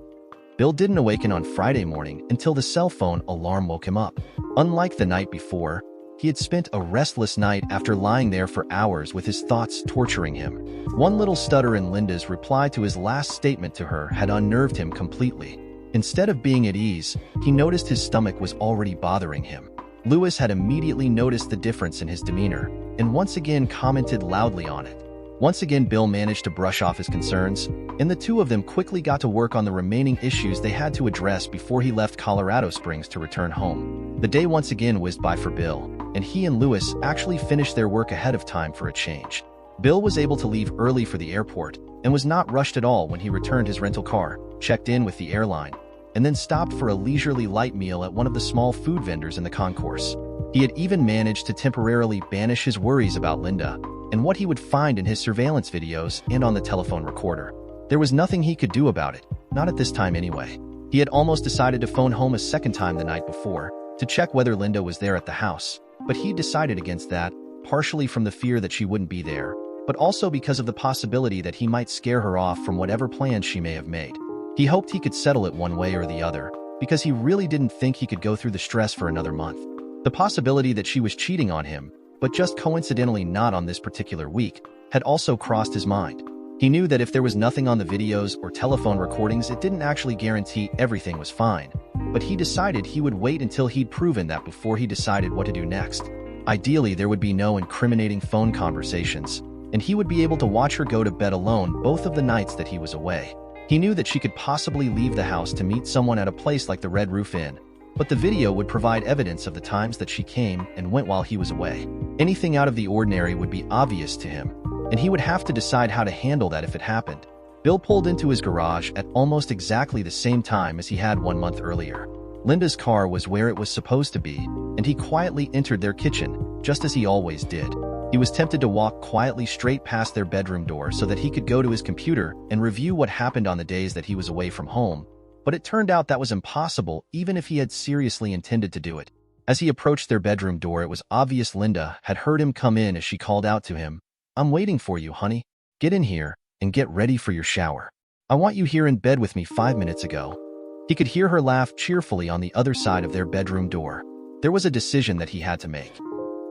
Bill didn't awaken on Friday morning until the cell phone alarm woke him up. Unlike the night before, he had spent a restless night after lying there for hours with his thoughts torturing him. One little stutter in Linda's reply to his last statement to her had unnerved him completely. Instead of being at ease, he noticed his stomach was already bothering him. Louis had immediately noticed the difference in his demeanor, and once again commented loudly on it. Once again, Bill managed to brush off his concerns. and the two of them quickly got to work on the remaining issues they had to address before he left Colorado Springs to return home. The day once again whizzed by for Bill, and he and Lewis actually finished their work ahead of time for a change. Bill was able to leave early for the airport and was not rushed at all when he returned his rental car, checked in with the airline, and then stopped for a leisurely light meal at one of the small food vendors in the concourse. He had even managed to temporarily banish his worries about Linda and what he would find in his surveillance videos and on the telephone recorder. There was nothing he could do about it, not at this time anyway. He had almost decided to phone home a second time the night before to check whether Linda was there at the house, but he decided against that, partially from the fear that she wouldn't be there, but also because of the possibility that he might scare her off from whatever plans she may have made. He hoped he could settle it one way or the other, because he really didn't think he could go through the stress for another month. The possibility that she was cheating on him, but just coincidentally not on this particular week, had also crossed his mind. He knew that if there was nothing on the videos or telephone recordings, it didn't actually guarantee everything was fine, but he decided he would wait until he'd proven that before he decided what to do next. Ideally, there would be no incriminating phone conversations, and he would be able to watch her go to bed alone both of the nights that he was away. He knew that she could possibly leave the house to meet someone at a place like the Red Roof Inn, but the video would provide evidence of the times that she came and went while he was away. Anything out of the ordinary would be obvious to him, and he would have to decide how to handle that if it happened. Bill pulled into his garage at almost exactly the same time as he had 1 month earlier. Linda's car was where it was supposed to be, and he quietly entered their kitchen, just as he always did. He was tempted to walk quietly straight past their bedroom door so that he could go to his computer and review what happened on the days that he was away from home, but it turned out that was impossible even if he had seriously intended to do it. As he approached their bedroom door, it was obvious Linda had heard him come in as she called out to him, "I'm waiting for you, honey. Get in here and get ready for your shower. I want you here in bed with me 5 minutes ago." He could hear her laugh cheerfully on the other side of their bedroom door. There was a decision that he had to make.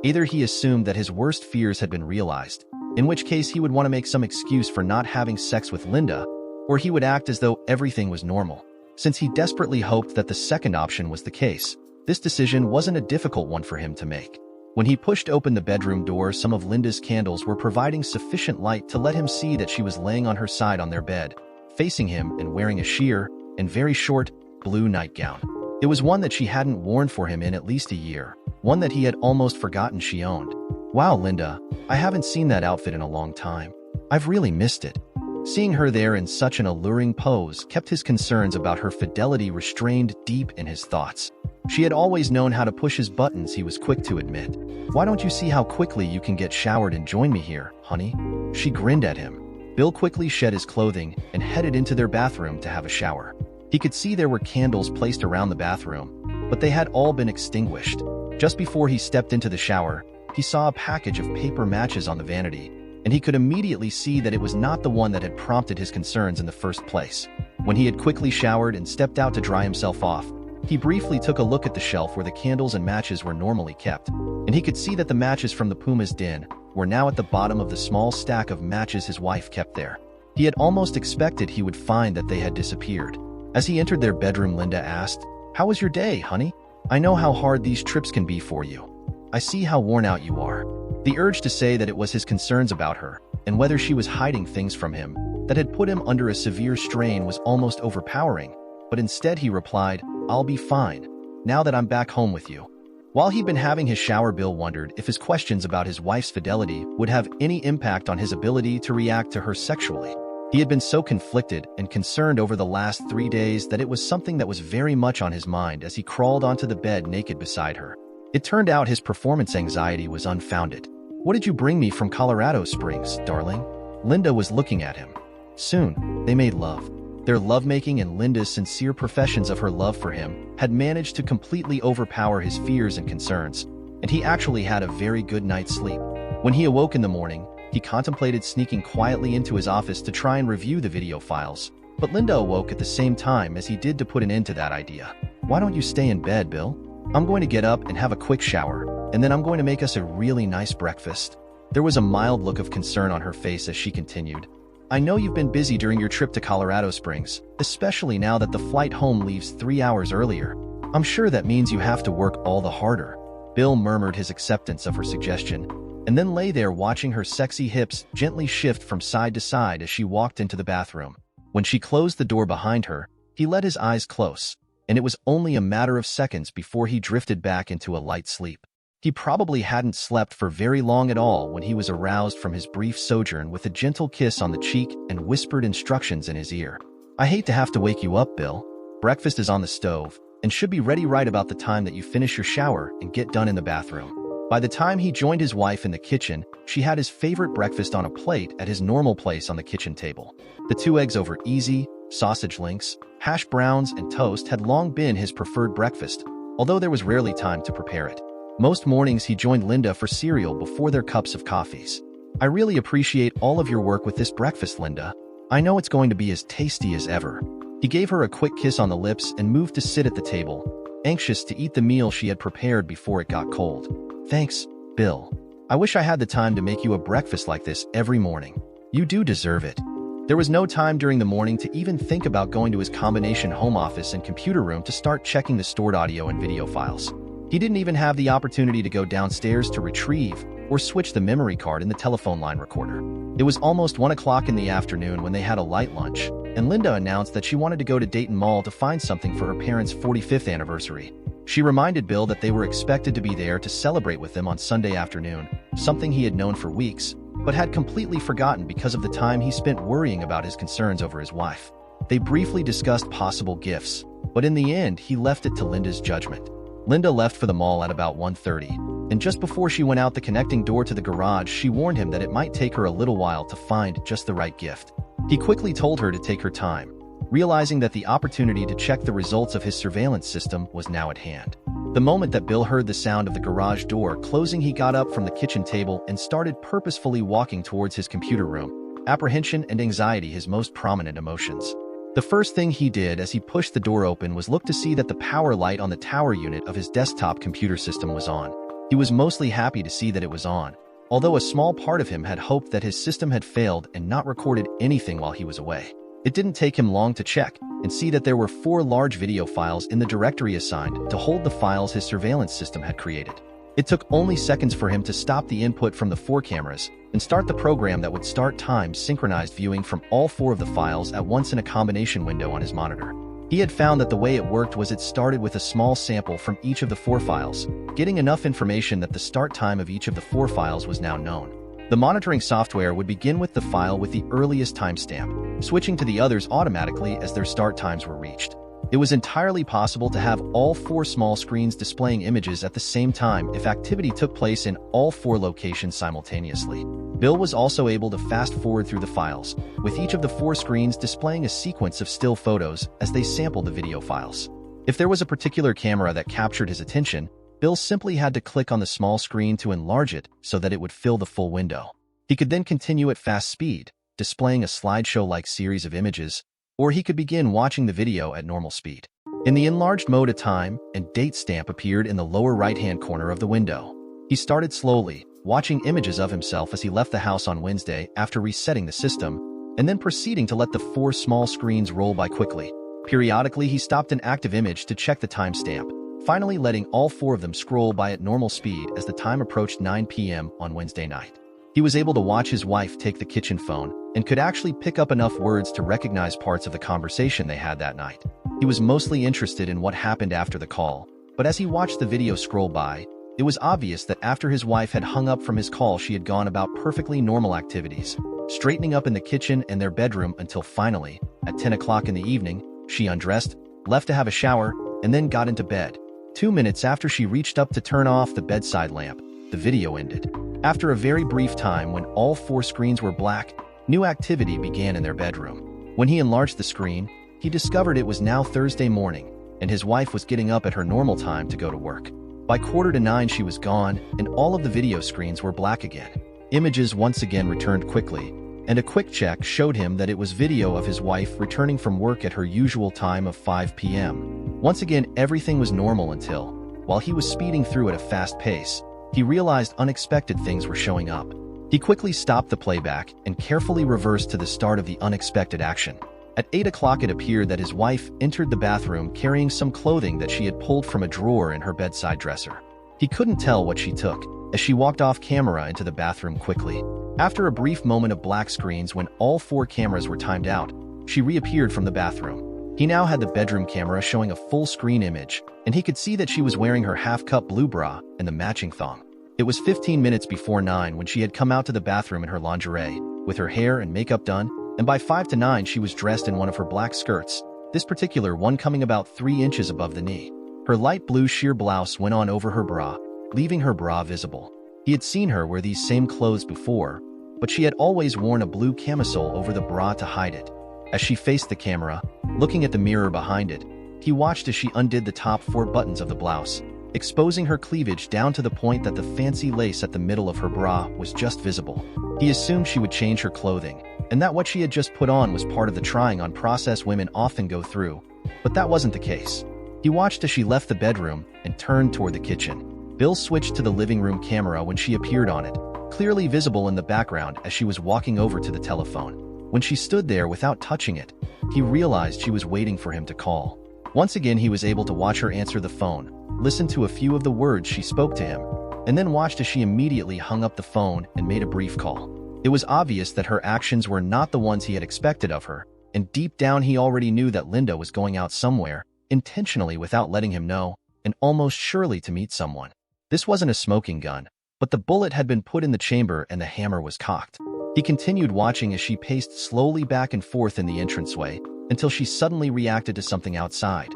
Either he assumed that his worst fears had been realized, in which case he would want to make some excuse for not having sex with Linda, or he would act as though everything was normal. Since he desperately hoped that the second option was the case, this decision wasn't a difficult one for him to make. When he pushed open the bedroom door, some of Linda's candles were providing sufficient light to let him see that she was laying on her side on their bed, facing him and wearing a sheer and very short blue nightgown. It was one that she hadn't worn for him in at least a year, one that he had almost forgotten she owned. "Wow, Linda, I haven't seen that outfit in a long time. I've really missed it." Seeing her there in such an alluring pose kept his concerns about her fidelity restrained deep in his thoughts. She had always known how to push his buttons, he was quick to admit. "Why don't you see how quickly you can get showered and join me here, honey?" She grinned at him. Bill quickly shed his clothing and headed into their bathroom to have a shower. He could see there were candles placed around the bathroom, but they had all been extinguished. Just before he stepped into the shower, he saw a package of paper matches on the vanity, and he could immediately see that it was not the one that had prompted his concerns in the first place. When he had quickly showered and stepped out to dry himself off, he briefly took a look at the shelf where the candles and matches were normally kept, and he could see that the matches from the Puma's den were now at the bottom of the small stack of matches his wife kept there. He had almost expected he would find that they had disappeared. As he entered their bedroom, Linda asked, "How was your day, honey? I know how hard these trips can be for you. I see how worn out you are." The urge to say that it was his concerns about her, and whether she was hiding things from him, that had put him under a severe strain was almost overpowering, but instead he replied, "I'll be fine, now that I'm back home with you." While he'd been having his shower, Bill wondered if his questions about his wife's fidelity would have any impact on his ability to react to her sexually. He had been so conflicted and concerned over the last 3 days that it was something that was very much on his mind as he crawled onto the bed naked beside her. It turned out his performance anxiety was unfounded. "What did you bring me from Colorado Springs, darling?" Linda was looking at him. Soon, they made love. Their lovemaking and Linda's sincere professions of her love for him had managed to completely overpower his fears and concerns, and he actually had a very good night's sleep. When he awoke in the morning, he contemplated sneaking quietly into his office to try and review the video files, but Linda awoke at the same time as he did to put an end to that idea. "Why don't you stay in bed, Bill? I'm going to get up and have a quick shower, and then I'm going to make us a really nice breakfast." There was a mild look of concern on her face as she continued, "I know you've been busy during your trip to Colorado Springs, especially now that the flight home leaves 3 hours earlier. I'm sure that means you have to work all the harder." Bill murmured his acceptance of her suggestion, and then lay there watching her sexy hips gently shift from side to side as she walked into the bathroom. When she closed the door behind her, he let his eyes close, and it was only a matter of seconds before he drifted back into a light sleep. He probably hadn't slept for very long at all when he was aroused from his brief sojourn with a gentle kiss on the cheek and whispered instructions in his ear. "I hate to have to wake you up, Bill. Breakfast is on the stove and should be ready right about the time that you finish your shower and get done in the bathroom." By the time he joined his wife in the kitchen, she had his favorite breakfast on a plate at his normal place on the kitchen table. The 2 eggs over easy, sausage links, hash browns, and toast had long been his preferred breakfast, although there was rarely time to prepare it. Most mornings he joined Linda for cereal before their cups of coffees. "I really appreciate all of your work with this breakfast, Linda. I know it's going to be as tasty as ever." He gave her a quick kiss on the lips and moved to sit at the table, anxious to eat the meal she had prepared before it got cold. "Thanks, Bill. I wish I had the time to make you a breakfast like this every morning. You do deserve it." There was no time during the morning to even think about going to his combination home office and computer room to start checking the stored audio and video files. He didn't even have the opportunity to go downstairs to retrieve or switch the memory card in the telephone line recorder. It was almost 1 o'clock in the afternoon when they had a light lunch, and Linda announced that she wanted to go to Dayton Mall to find something for her parents' 45th anniversary. She reminded Bill that they were expected to be there to celebrate with them on Sunday afternoon, something he had known for weeks, but had completely forgotten because of the time he spent worrying about his concerns over his wife. They briefly discussed possible gifts, but in the end, he left it to Linda's judgment. Linda left for the mall at about 1:30, and just before she went out the connecting door to the garage, she warned him that it might take her a little while to find just the right gift. He quickly told her to take her time, realizing that the opportunity to check the results of his surveillance system was now at hand. The moment that Bill heard the sound of the garage door closing, he got up from the kitchen table and started purposefully walking towards his computer room, apprehension and anxiety his most prominent emotions. The first thing he did as he pushed the door open was look to see that the power light on the tower unit of his desktop computer system was on. He was mostly happy to see that it was on, although a small part of him had hoped that his system had failed and not recorded anything while he was away. It didn't take him long to check and see that there were 4 large video files in the directory assigned to hold the files his surveillance system had created. It took only seconds for him to stop the input from the 4 cameras and start the program that would start time-synchronized viewing from all 4 of the files at once in a combination window on his monitor. He had found that the way it worked was it started with a small sample from each of the 4 files, getting enough information that the start time of each of the 4 files was now known. The monitoring software would begin with the file with the earliest timestamp, switching to the others automatically as their start times were reached. It was entirely possible to have all 4 small screens displaying images at the same time if activity took place in all 4 locations simultaneously. Bill was also able to fast-forward through the files, with each of the 4 screens displaying a sequence of still photos as they sampled the video files. If there was a particular camera that captured his attention, Bill simply had to click on the small screen to enlarge it so that it would fill the full window. He could then continue at fast speed, displaying a slideshow-like series of images, or he could begin watching the video at normal speed. In the enlarged mode, a time and date stamp appeared in the lower right-hand corner of the window. He started slowly, watching images of himself as he left the house on Wednesday after resetting the system, and then proceeding to let the 4 small screens roll by quickly. Periodically, he stopped an active image to check the timestamp, finally letting all 4 of them scroll by at normal speed as the time approached 9 p.m. on Wednesday night. He was able to watch his wife take the kitchen phone and could actually pick up enough words to recognize parts of the conversation they had that night. He was mostly interested in what happened after the call, but as he watched the video scroll by, it was obvious that after his wife had hung up from his call, she had gone about perfectly normal activities, straightening up in the kitchen and their bedroom until finally, at 10 o'clock in the evening, she undressed, left to have a shower, and then got into bed. 2 minutes after she reached up to turn off the bedside lamp, the video ended. After a very brief time when all 4 screens were black, new activity began in their bedroom. When he enlarged the screen, he discovered it was now Thursday morning, and his wife was getting up at her normal time to go to work. By 8:45 she was gone, and all of the video screens were black again. Images once again returned quickly, and a quick check showed him that it was video of his wife returning from work at her usual time of 5 p.m. Once again, everything was normal until, while he was speeding through at a fast pace, he realized unexpected things were showing up. He quickly stopped the playback and carefully reversed to the start of the unexpected action. At 8 o'clock it appeared that his wife entered the bathroom carrying some clothing that she had pulled from a drawer in her bedside dresser. He couldn't tell what she took, as she walked off camera into the bathroom quickly. After a brief moment of black screens when all 4 cameras were timed out, she reappeared from the bathroom. He now had the bedroom camera showing a full-screen image, and he could see that she was wearing her half-cup blue bra and the matching thong. It was 15 minutes before 9 when she had come out to the bathroom in her lingerie, with her hair and makeup done, and by 5 to 9 she was dressed in one of her black skirts, this particular one coming about 3 inches above the knee. Her light blue sheer blouse went on over her bra, leaving her bra visible. He had seen her wear these same clothes before, but she had always worn a blue camisole over the bra to hide it. As she faced the camera, looking at the mirror behind it, he watched as she undid the top 4 buttons of the blouse, exposing her cleavage down to the point that the fancy lace at the middle of her bra was just visible. He assumed she would change her clothing, and that what she had just put on was part of the trying on process women often go through, but that wasn't the case. He watched as she left the bedroom and turned toward the kitchen. Bill switched to the living room camera when she appeared on it, clearly visible in the background as she was walking over to the telephone. When she stood there without touching it, he realized she was waiting for him to call. Once again, he was able to watch her answer the phone, listen to a few of the words she spoke to him, and then watched as she immediately hung up the phone and made a brief call. It was obvious that her actions were not the ones he had expected of her, and deep down he already knew that Linda was going out somewhere, intentionally without letting him know, and almost surely to meet someone. This wasn't a smoking gun, but the bullet had been put in the chamber and the hammer was cocked. He continued watching as she paced slowly back and forth in the entranceway until she suddenly reacted to something outside.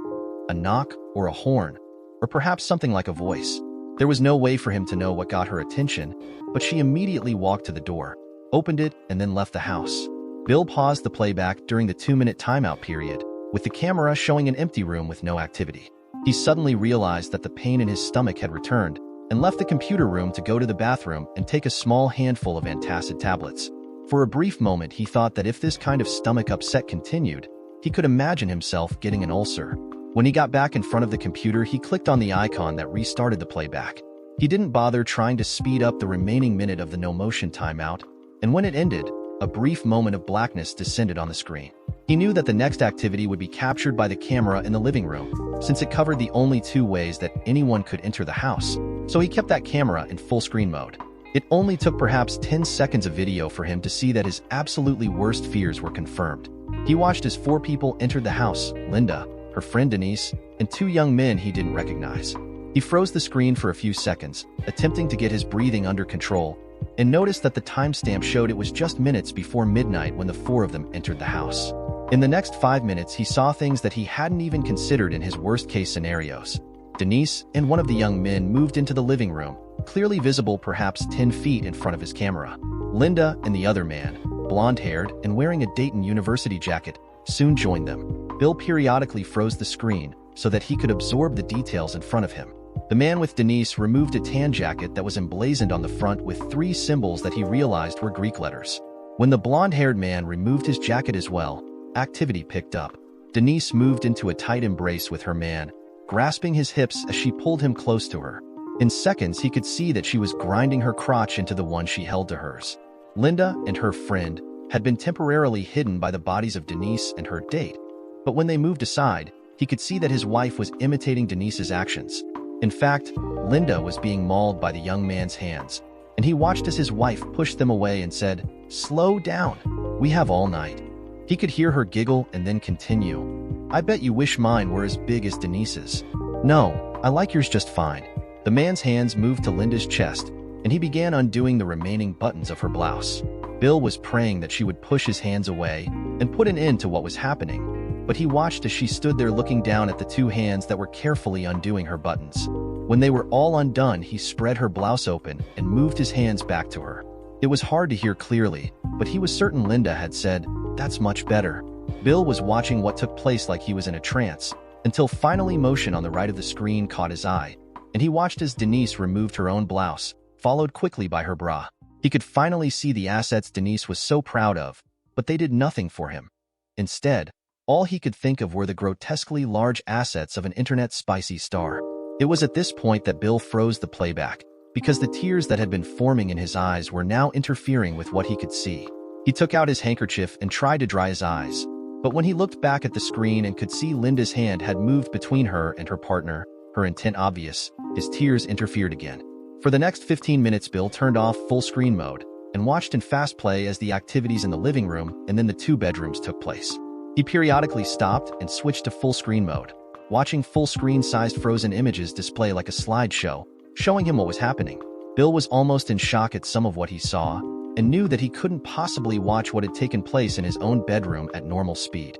A knock or a horn, or perhaps something like a voice. There was no way for him to know what got her attention, but she immediately walked to the door, opened it, and then left the house. Bill paused the playback during the 2-minute timeout period, with the camera showing an empty room with no activity. He suddenly realized that the pain in his stomach had returned, and left the computer room to go to the bathroom and take a small handful of antacid tablets. For a brief moment, he thought that if this kind of stomach upset continued, he could imagine himself getting an ulcer. When he got back in front of the computer, he clicked on the icon that restarted the playback. He didn't bother trying to speed up the remaining minute of the no-motion timeout, and when it ended, a brief moment of blackness descended on the screen. He knew that the next activity would be captured by the camera in the living room, since it covered the only 2 ways that anyone could enter the house, so he kept that camera in full screen mode. It only took perhaps 10 seconds of video for him to see that his absolutely worst fears were confirmed. He watched as 4 people entered the house: Linda, her friend Denise, and 2 young men he didn't recognize. He froze the screen for a few seconds, attempting to get his breathing under control, and noticed that the timestamp showed it was just minutes before midnight when the 4 of them entered the house. In the next 5 minutes, he saw things that he hadn't even considered in his worst-case scenarios. Denise and one of the young men moved into the living room, clearly visible perhaps 10 feet in front of his camera. Linda and the other man, blonde-haired and wearing a Dayton University jacket, soon joined them. Bill periodically froze the screen so that he could absorb the details in front of him. The man with Denise removed a tan jacket that was emblazoned on the front with 3 symbols that he realized were Greek letters. When the blonde-haired man removed his jacket as well, activity picked up. Denise moved into a tight embrace with her man, grasping his hips as she pulled him close to her. In seconds, he could see that she was grinding her crotch into the one she held to hers. Linda and her friend had been temporarily hidden by the bodies of Denise and her date, but when they moved aside, he could see that his wife was imitating Denise's actions. In fact, Linda was being mauled by the young man's hands, and he watched as his wife pushed them away and said, "Slow down. We have all night." He could hear her giggle and then continue, "I bet you wish mine were as big as Denise's." "No, I like yours just fine." The man's hands moved to Linda's chest, and he began undoing the remaining buttons of her blouse. Bill was praying that she would push his hands away and put an end to what was happening, but he watched as she stood there looking down at the 2 hands that were carefully undoing her buttons. When they were all undone, he spread her blouse open and moved his hands back to her. It was hard to hear clearly, but he was certain Linda had said, "That's much better." Bill was watching what took place like he was in a trance, until finally motion on the right of the screen caught his eye, and he watched as Denise removed her own blouse, followed quickly by her bra. He could finally see the assets Denise was so proud of, but they did nothing for him. Instead, all he could think of were the grotesquely large assets of an internet spicy star. It was at this point that Bill froze the playback, because the tears that had been forming in his eyes were now interfering with what he could see. He took out his handkerchief and tried to dry his eyes, but when he looked back at the screen and could see Linda's hand had moved between her and her partner, her intent obvious, his tears interfered again. For the next 15 minutes, Bill turned off full screen mode and watched in fast play as the activities in the living room and then the 2 bedrooms took place. He periodically stopped and switched to full screen mode, watching full screen-sized frozen images display like a slideshow, showing him what was happening. Bill was almost in shock at some of what he saw, and knew that he couldn't possibly watch what had taken place in his own bedroom at normal speed.